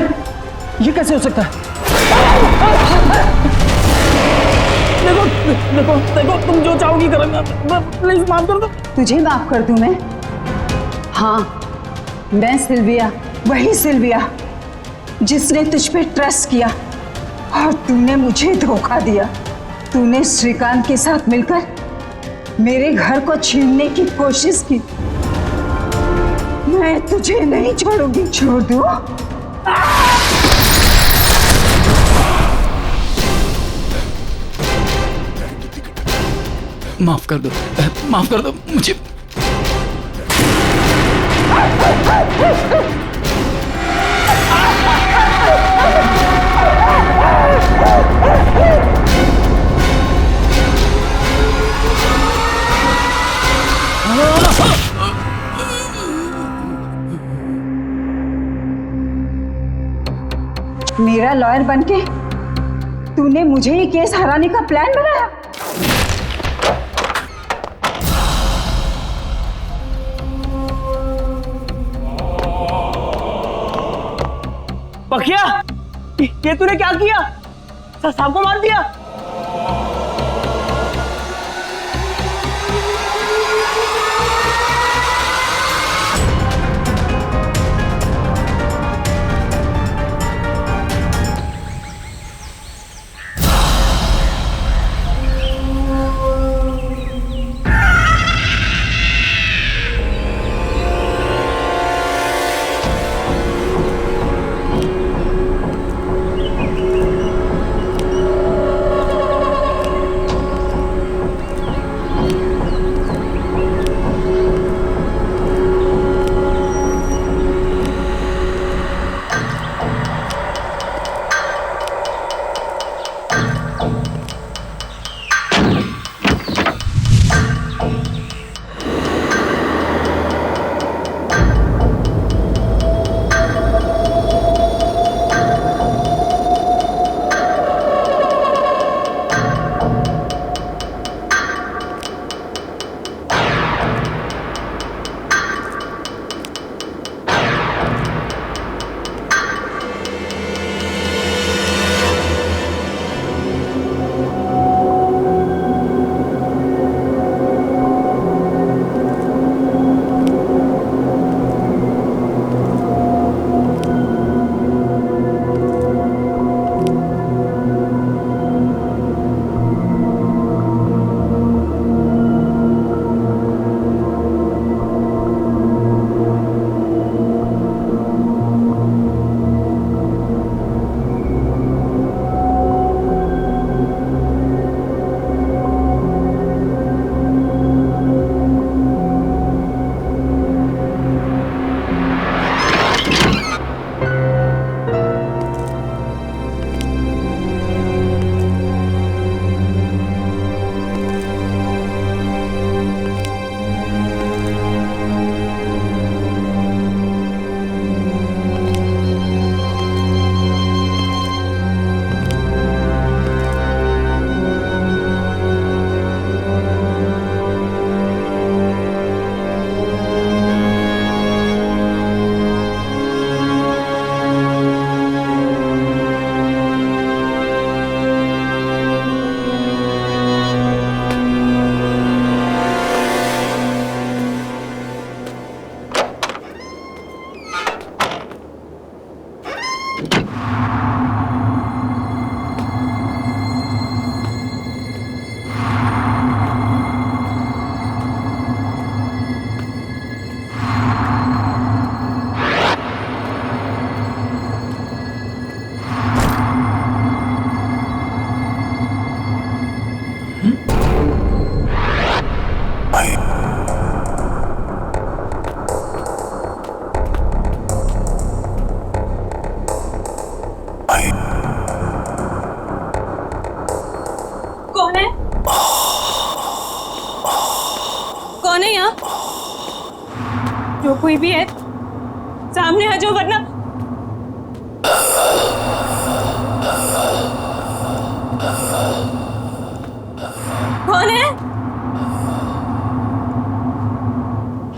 ये कैसे हो सकता है? देखो, तुम जो चाहोगी करूंगा, प्लीज माफ कर दो। तुझे माफ कर दूं मैं? हाँ, मैं सिल्विया, वही सिल्विया जिसने तुझ पे ट्रस्ट किया और तूने मुझे धोखा दिया। तूने श्रीकांत के साथ मिलकर मेरे घर को छीनने की कोशिश की। मैं तुझे नहीं छोड़ूंगी। छोड़ दूं? माफ कर दो मुझे। मेरा लॉयर बनके तूने मुझे ही केस हराने का प्लान बनाया। पखिया, ये तूने क्या किया? साहब को मार दिया? कौन है? कौन है यहाँ? जो कोई भी है सामने आ जाओ, वरना कौन है?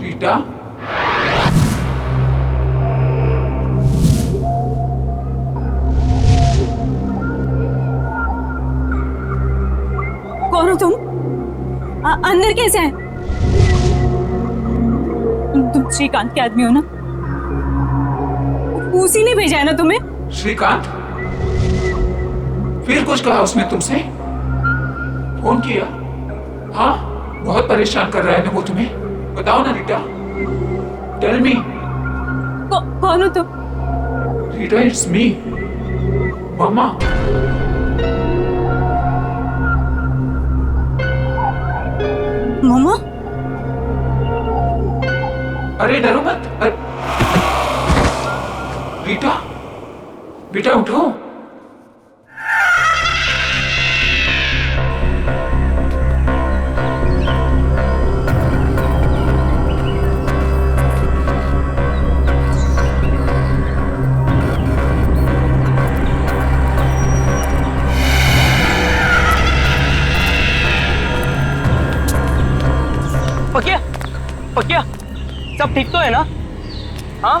रीटा, कौन हो तुम? अंदर कैसे हैं? तुम श्रीकांत के आदमी हो ना? उसी ने भेजा है ना तुम्हें? श्रीकांत? फिर कुछ कहा उसने तुमसे? फोन किया? हाँ, बहुत परेशान कर रहा है ना वो तुम्हें? बताओ ना रीटा, टेल मी। कौन हो तुम? रीटा, इट्स मी, मम्मा। मम्मा? अरे डरो मत। रीटा, बेटा उठो। पकिया, पकिया, सब ठीक तो है ना? हाँ?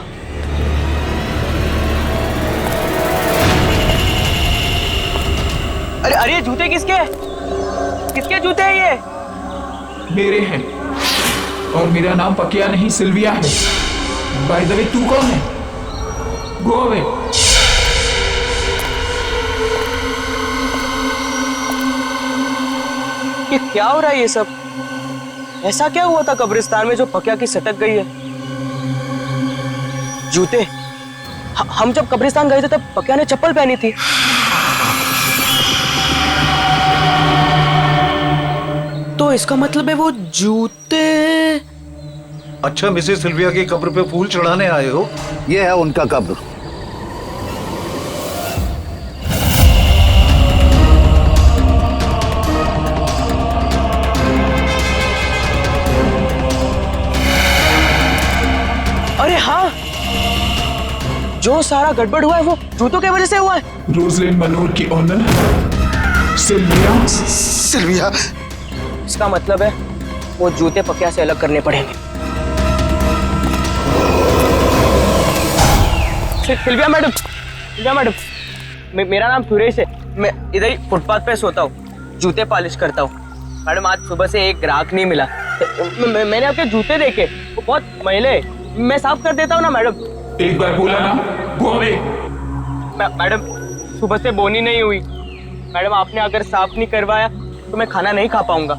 अरे अरे, जूते किसके? किसके जूते हैं ये? मेरे हैं, और मेरा नाम पकिया नहीं सिल्विया है। बाय द वे, तू कौन है? Go away. ये क्या हो रहा है ये सब? ऐसा क्या हुआ था कब्रिस्तान में जो पकिया की सटक गई है? जूते? हम जब कब्रिस्तान गए थे तब पकिया ने चप्पल पहनी थी। तो इसका मतलब है वो जूते। अच्छा, मिसेस सिल्विया की कब्र पे फूल चढ़ाने आए हो? ये है उनका कब्र। अरे हाँ, जो सारा गड़बड़ हुआ है वो जूतों की वजह से हुआ है। रोजलिन मनोर की ऑनर सिल्विया। सिल्विया? इसका मतलब है वो जूते पकिया से अलग करने पड़ेंगे। सिल्विया मैडम, सिल्विया मैडम, मेरा नाम सुरेश है। मैं इधर ही फुटपाथ पे सोता हूँ, जूते पॉलिश करता हूँ। मैडम, आज सुबह से एक ग्राहक नहीं मिला। मैंने आपके जूते देखे, वो बहुत मैले। मैं साफ कर देता हूँ ना मैडम। एक बार बोला ना, गो अवे। मैडम, सुबह से बोनी नहीं हुई। मैडम, आपने अगर साफ नहीं करवाया तो मैं खाना नहीं खा पाऊंगा।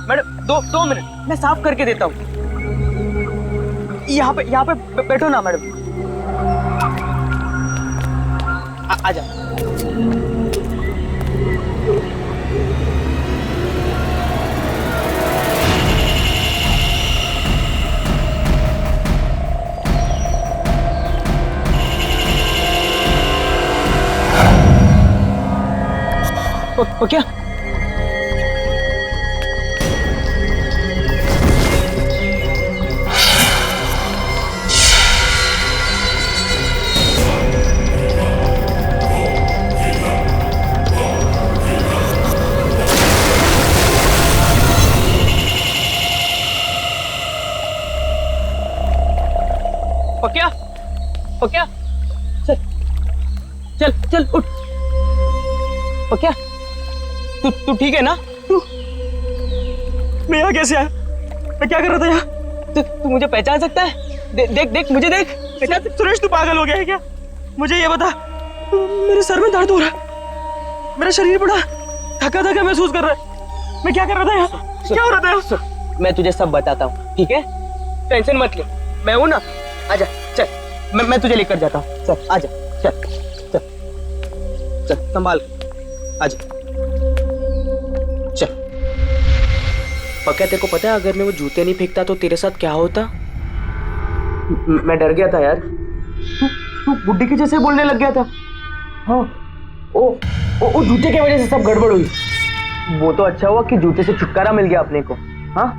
मैडम, दो मिनट, मैं साफ करके देता हूँ। यहाँ पे बैठो ना मैडम। आजा। क्या? पकिया, पकिया, चल चल चल उठ। पकिया, तू ठीक है ना? मैं यहाँ कैसे आया? मैं क्या कर रहा था यहाँ? तू मुझे पहचान सकता है? देख मुझे देख। सुरेश, तू पागल हो गया है क्या? मुझे ये बता, मेरे सर में दर्द हो रहा है, मेरा शरीर बड़ा थका थका महसूस कर रहा है। मैं क्या कर रहा था यहाँ? क्या हो रहा था? मैं तुझे सब बताता हूँ, ठीक है? टेंशन मत ले, मैं हूँ ना। आजा, चल, मैं तुझे लेकर जाता हूँ। चल आजा, चल चल चल, संभाल, आजा, चल। पक्का तेरे को पता है अगर मैं वो जूते नहीं फेंकता तो तेरे साथ क्या होता? मैं डर गया था यार। तू बुड्ढी के जैसे बोलने लग गया था। हाँ, ओ जूते की वजह से सब गड़बड़ हुई। वो तो अच्छा हुआ कि जूते से छुटकारा मिल गया अपने को। हाँ,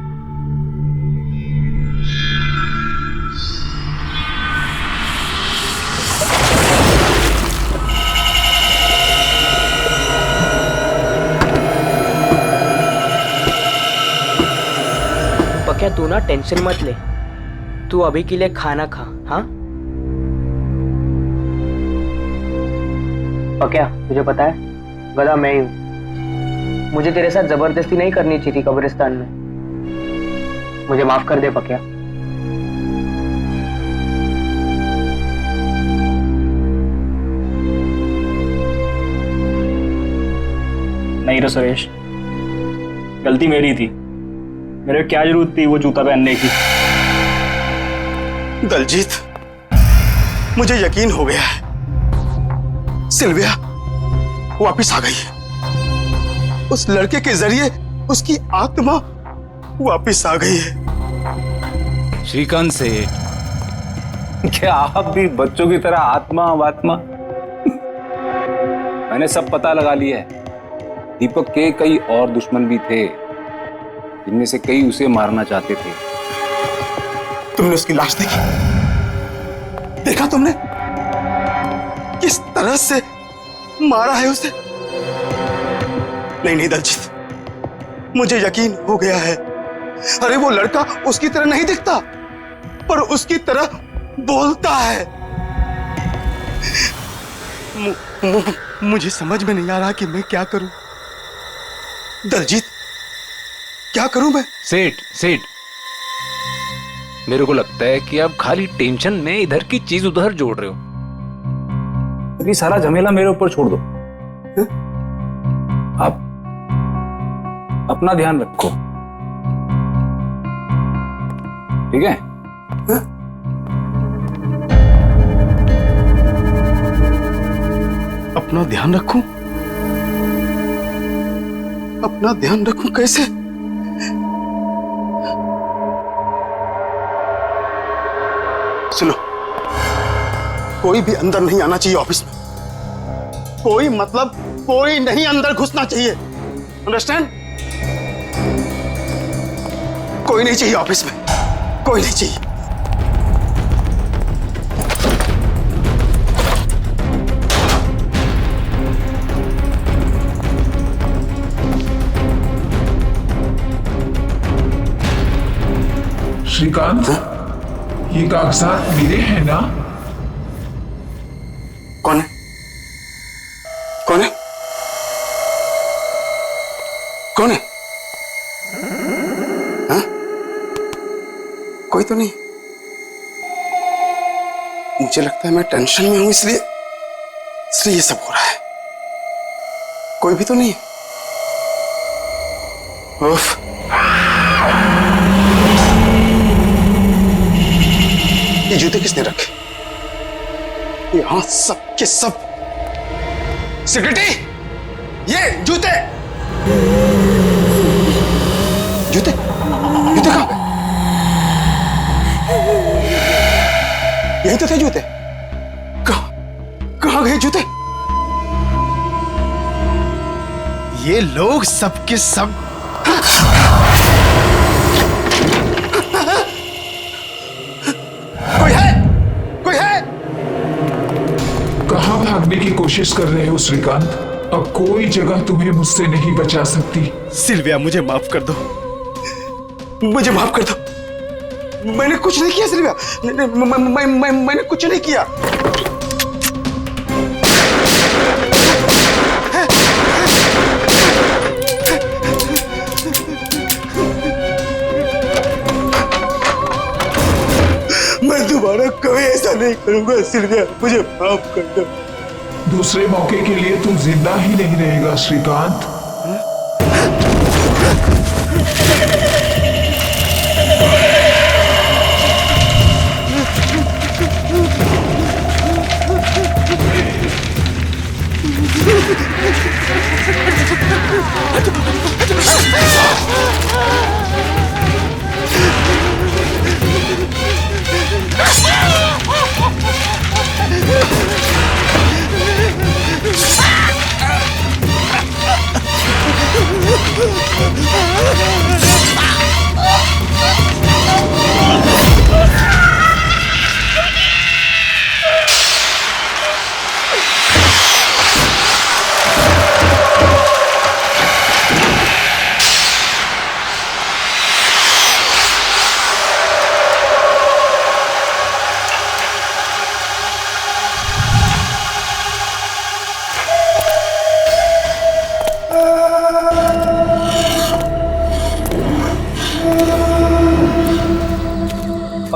क्या तू ना टेंशन मत ले, तू अभी के लिए खाना खा। हाँ क्या तुझे पता है गधा मैं ही हूं। मुझे तेरे साथ जबरदस्ती नहीं करनी चाहिए थी कब्रिस्तान में। मुझे माफ कर दे पक्या। नहीं रे सुरेश, गलती मेरी थी। मेरे क्या जरूरत थी वो जूता पहनने की। दलजीत, मुझे यकीन हो गया है सिल्विया वापस आ गई है। उस लड़के के जरिए उसकी आत्मा वापस आ गई है। श्रीकांत सेठ, क्या आप भी बच्चों की तरह आत्मा वात्मा? मैंने सब पता लगा लिया है। दीपक के कई और दुश्मन भी थे, जिनमें से कई उसे मारना चाहते थे। तुमने उसकी लाश देखी? देखा तुमने किस तरह से मारा है उसे? नहीं दलजीत, मुझे यकीन हो गया है। अरे वो लड़का उसकी तरह नहीं दिखता, पर उसकी तरह बोलता है। मुझे समझ में नहीं आ रहा कि मैं क्या करूं। दलजीत, क्या करूं मैं? सेठ, मेरे को लगता है कि आप खाली टेंशन में इधर की चीज उधर जोड़ रहे हो। अभी सारा झमेला मेरे ऊपर छोड़ दो। आप अपना ध्यान रखो, ठीक है? अपना ध्यान रखूं? अपना ध्यान रखूं कैसे? सुनो, कोई भी अंदर नहीं आना चाहिए ऑफिस में। कोई मतलब कोई नहीं अंदर घुसना चाहिए। अंडरस्टैंड? कोई नहीं चाहिए ऑफिस में, कोई नहीं चाहिए। श्रीकांत, ये कागजात मेरे हैं ना? कौन है? कौन है? कौन है? हाँ? कोई तो नहीं। मुझे लगता है मैं टेंशन में हूं, इसलिए ये सब हो रहा है। कोई भी तो नहीं है। उफ। ये जूते किसने रखे? यहां सब के सब। सेक्रेटरी, ये जूते कहां गए? यही तो थे जूते। कहां गए जूते? ये लोग सबके सब कोई है? कहां भागने की कोशिश कर रहे हो श्रीकांत? अब कोई जगह तुम्हें मुझसे नहीं बचा सकती। सिल्विया, मुझे माफ कर दो। मुझे माफ कर दो। मैंने कुछ नहीं किया सिल्विया। मैंने कुछ नहीं किया। मैं दोबारा कभी ऐसा नहीं करूंगा सिल्विया, मुझे माफ कर दो। दूसरे मौके के लिए तू जिंदा ही नहीं रहेगा श्रीकांत।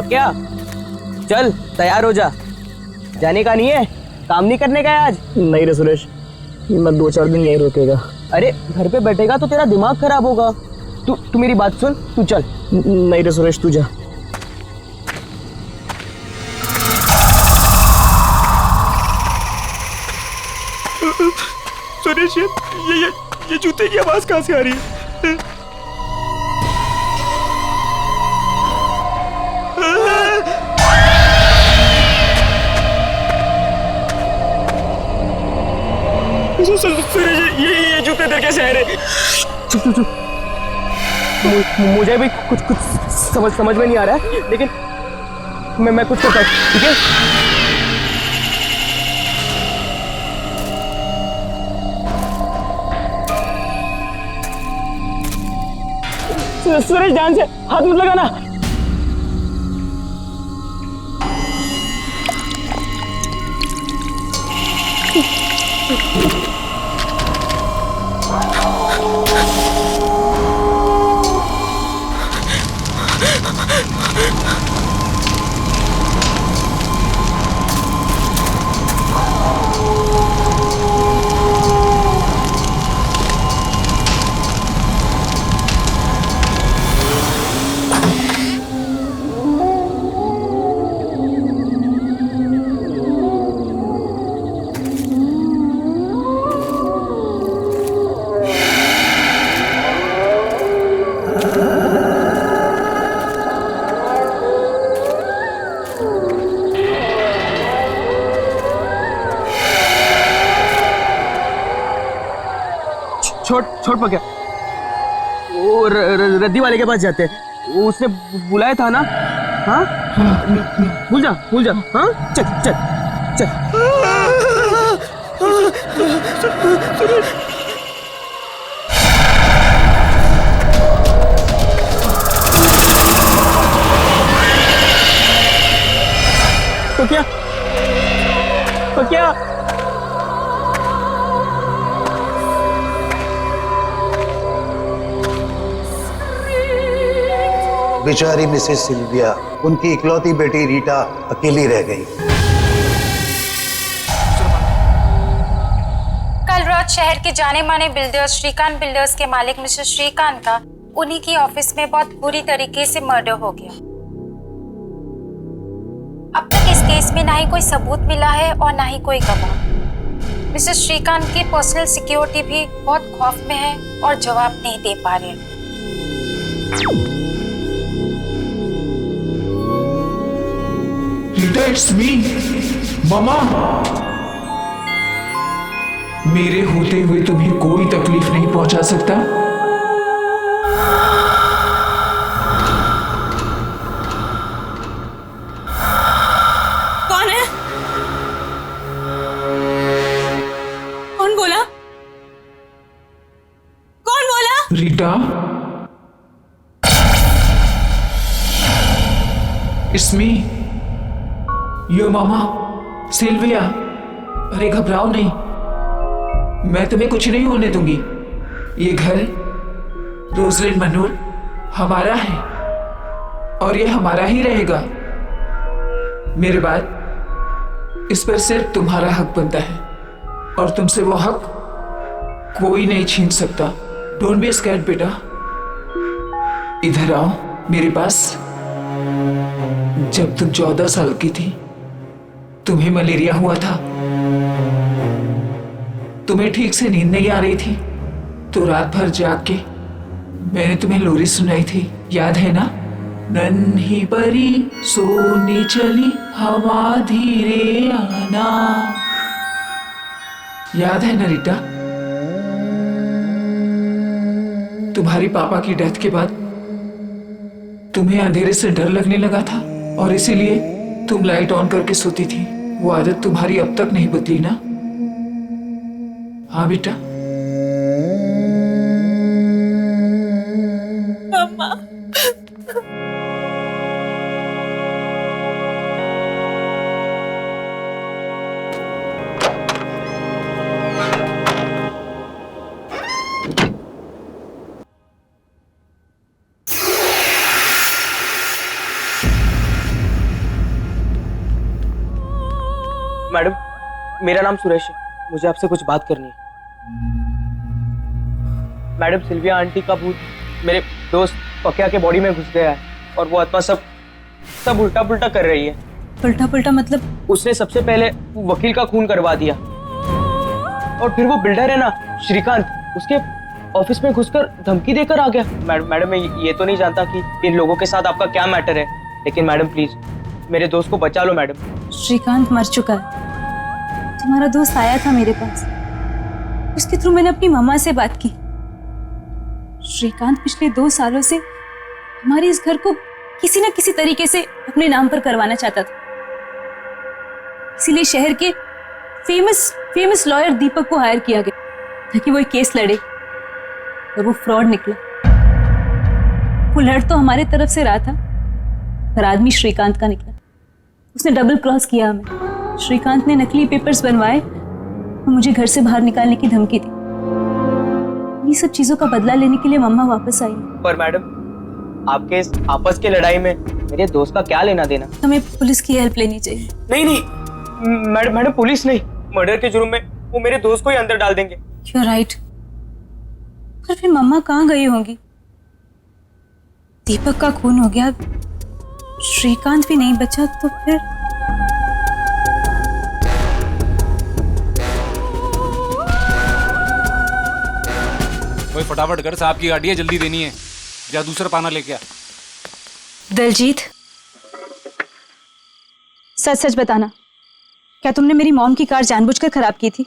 क्या चल तैयार हो जा, जाने का नहीं है, काम नहीं करने का है आज। नहीं रे सुरेश, मैं 2-4 दिन यहीं रुकेगा। अरे घर पे बैठेगा तो तेरा दिमाग खराब होगा। तू मेरी बात सुन, तू चल। नहीं रे सुरेश, तू जा। सुरेश, ये जूते की आवाज कहाँ से आ रही है? सुरेश, ये जूते इधर कैसे आ रहे? चुप। मुझे भी कुछ समझ में नहीं आ रहा है, लेकिन मैं कुछ करता हूँ, ठीक है? सुरेश, ध्यान से हाथ मत लगाना। छोड़ पक्या, वो रद्दी वाले के पास जाते हैं, वो उसने बुलाया था ना। हाँ, भूल जा। हाँ, चल। तो क्या बेचारी मिसेस सिल्विया, उनकी इकलौती बेटी रीटा अकेली रह गई। कल रात शहर के जाने माने बिल्डर्स श्रीकांत बिल्डर्स के मालिक मिस्टर श्रीकांत का उन्हीं की ऑफिस में बहुत बुरी तरीके से मर्डर हो गया। अब तक इस केस में ना ही कोई सबूत मिला है और ना ही कोई गवाह। मिस्टर श्रीकांत की पर्सनल सिक्योरिटी भी बहुत खौफ में है और जवाब नहीं दे पा रहे। रीटा, इट्स मी, मामा। मेरे होते हुए तुम्हें कोई तकलीफ नहीं पहुंचा सकता। कौन है? कौन बोला? Rita, it's me, your mama Sylvia. अरे घबराओ नहीं, मैं तुम्हें कुछ नहीं होने दूंगी। ये घर रोजलिन मनोर हमारा है और ये हमारा ही रहेगा। मेरे बाद इस पर सिर्फ तुम्हारा हक बनता है और तुमसे वो हक कोई नहीं छीन सकता। डोंट बी स्कैर्ड बेटा, इधर आओ मेरे पास। जब तुम 14 साल की थी, तुम्हें मलेरिया हुआ था, तुम्हें ठीक से नींद नहीं आ रही थी, तो रात भर जाग के मैंने तुम्हें लोरी सुनाई थी, याद है ना? नन्ही परी सोने चली हवा धीरे आना, याद है ना रीटा? तुम्हारी पापा की डेथ के बाद तुम्हें अंधेरे से डर लगने लगा था और इसीलिए तुम लाइट ऑन करके सोती थी। वो आदत तुम्हारी अब तक नहीं बदली ना? हाँ बेटा। मम्मा। मैडम, मेरा नाम सुरेश है, मुझे आपसे कुछ बात करनी है। मैडम, सिल्विया आंटी का भूत मेरे दोस्त पकिया के बॉडी में घुस गया है और वो आत्मा सब उल्टा पुल्टा कर रही है। उल्टा पुल्टा मतलब? उसने सबसे पहले वकील का खून करवा दिया और फिर वो बिल्डर है ना श्रीकांत, उसके ऑफिस में घुसकर धमकी देकर आ गया। मैडम, मैं ये तो नहीं जानता कि इन लोगों के साथ आपका क्या मैटर है, लेकिन मैडम प्लीज मेरे दोस्त को बचा लो मैडम। श्रीकांत मर चुका है। तुम्हारा दोस्त आया था मेरे पास, उसके थ्रू मैंने अपनी मम्मा से बात की। श्रीकांत पिछले 2 सालों से हमारे इस घर को किसी न किसी तरीके से अपने नाम पर करवाना चाहता था, इसीलिए शहर के फेमस लॉयर दीपक को हायर किया गया ताकि वो एक केस लड़े, और वो फ्रॉड निकला। वो लड़ तो हमारे तरफ से रहा था, पर आदमी श्रीकांत का निकला। उसने डबल क्रॉस किया हमें। श्रीकांत ने नकली पेपर्स बनवाए और मुझे घर से बाहर निकालने की धमकी दी। ये सब चीजों का बदला लेने के लिए मम्मा वापस आई। पर मैडम, आपके इस आपस की लड़ाई में मेरे दोस्त का क्या लेना देना? हमें पुलिस की हेल्प लेनी चाहिए। नहीं मैडम, पुलिस नहीं, मर्डर के जुर्म में वो मेरे दोस्त को ही अंदर डाल देंगे। You're right। पर फिर मम्मा कहाँ गई होंगी? दीपक का खून हो गया, श्रीकांत भी नहीं बचा, तो फिर कोई फटाफट कर, साहब की गाड़ी है, जल्दी देनी है। जा दूसरा पाना लेके आ। दलजीत, सच सच बताना, क्या तुमने मेरी मॉम की कार जानबूझकर खराब की थी?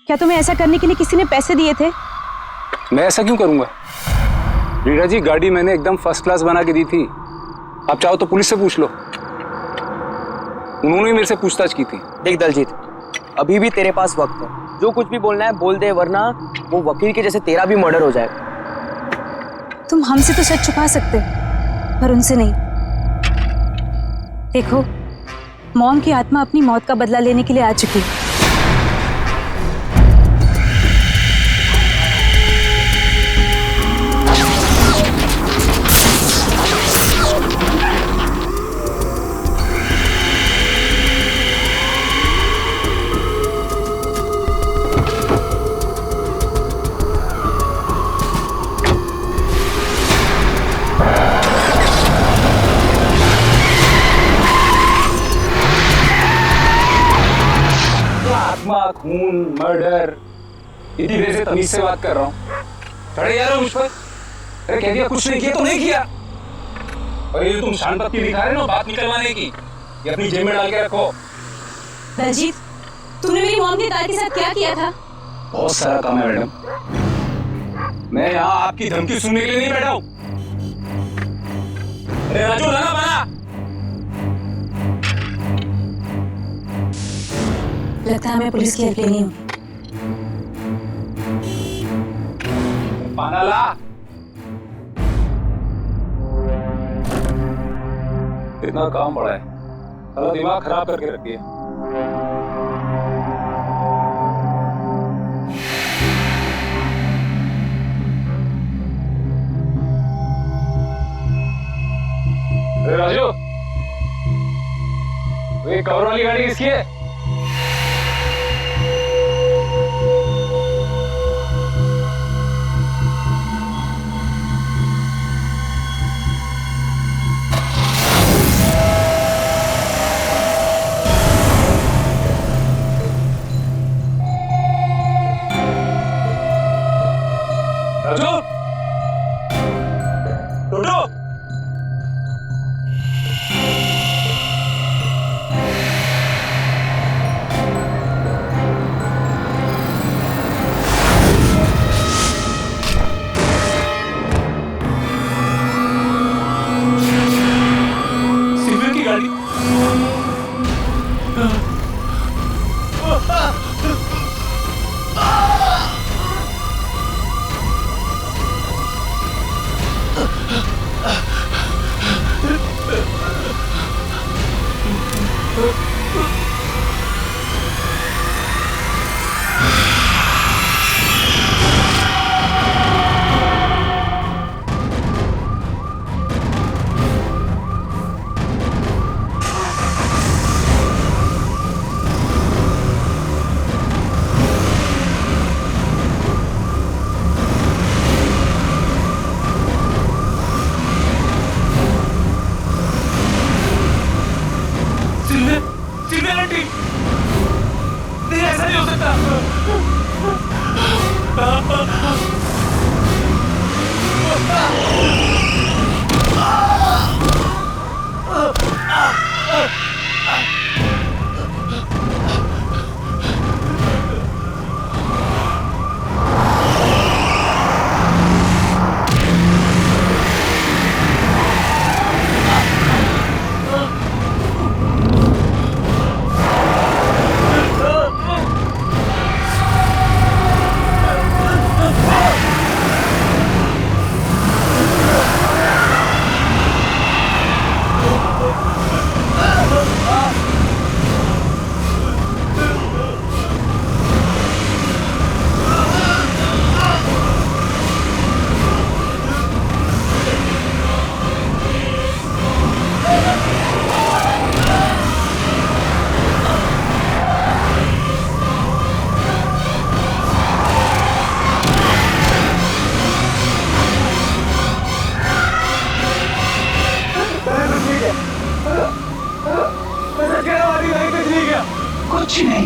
क्या तुम्हें ऐसा करने के लिए किसी ने पैसे दिए थे? मैं ऐसा क्यों करूंगा? रीना जी, गाड़ी मैंने एकदम फर्स्ट क्लास बना के दी थी। आप चाहो तो पुलिस से पूछ लो, उन्होंने मेरे से पूछताछ की थी। देख दलजीत, अभी भी तेरे पास वक्त है, जो कुछ भी बोलना है बोल दे, वरना वो वकील के जैसे तेरा भी मर्डर हो जाएगा। तुम हमसे तो सच छुपा सकते हो, पर उनसे नहीं। देखो, मॉम की आत्मा अपनी मौत का बदला लेने के लिए आ चुकी है। खून, मर्डर, इतनी देर से तमीज से बात कर रहा हूँ। खड़े यार मुझ पर। अरे कह दिया कुछ नहीं किया तो नहीं किया। और ये तुम शान पत्ती दिखा रहे हो ना बात निकलवाने की, ये अपनी जेब में डाल के रखो। दलजीत, तुमने मेरी मॉम की कार के साथ क्या किया था? बहुत सारा काम है मैडम, मैं यहाँ आपकी धमकी सुनने के लिए नहीं बैठा हूँ। अरे राजू, लगा बना। लगता है मैं पुलिस की हेल्प लेनी हूँ। पाना ला। इतना काम बड़ा है, साला दिमाग खराब करके रखी है। अरे राजू, ये कवर वाली गाड़ी किसकी है? राजू, टोटो,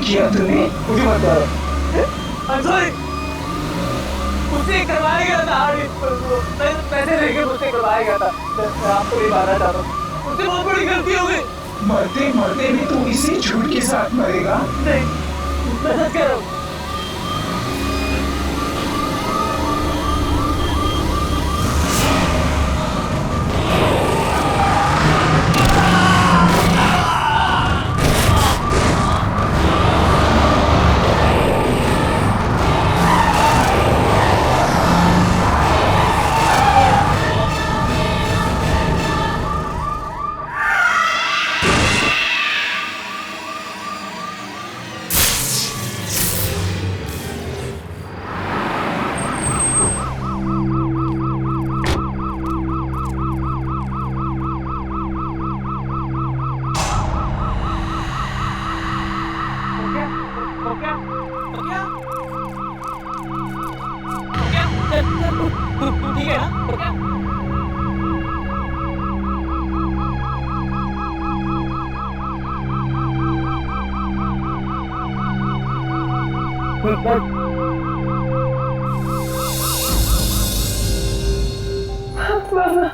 किया तूने? मुझे मत मारो। I'm sorry। मुझसे करवाया गया था पैसे लेके मुझसे करवाया गया था। मैं आपको नहीं मारना चाहता हूँ, मुझसे बहुत बड़ी गलती हो गई। मरते मरते भी तू इसी झूठ के साथ मरेगा? नहीं, मैं सच कह रहा हूँ। ठीक है ना?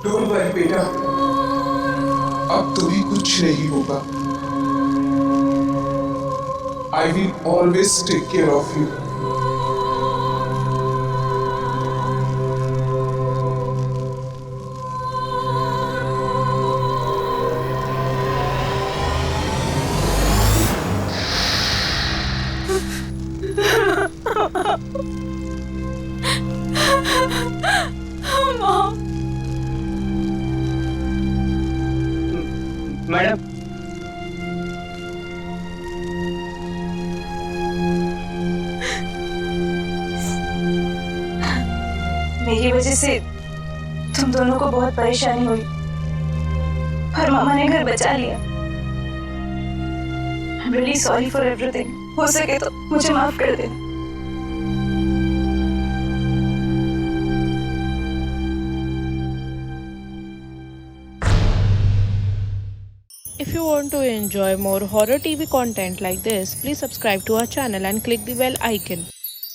डोंट वरी बेटा, अब तुम्हें कुछ नहीं होगा। I will always take care of you. Madam, मेरी वजह से तुम दोनों को बहुत परेशानी हुई, पर मामा ने घर बचा लिया। I'm really sorry for everything। हो सके तो मुझे माफ कर देना। If you want to enjoy more horror TV content like this, please subscribe to our channel and click the bell icon.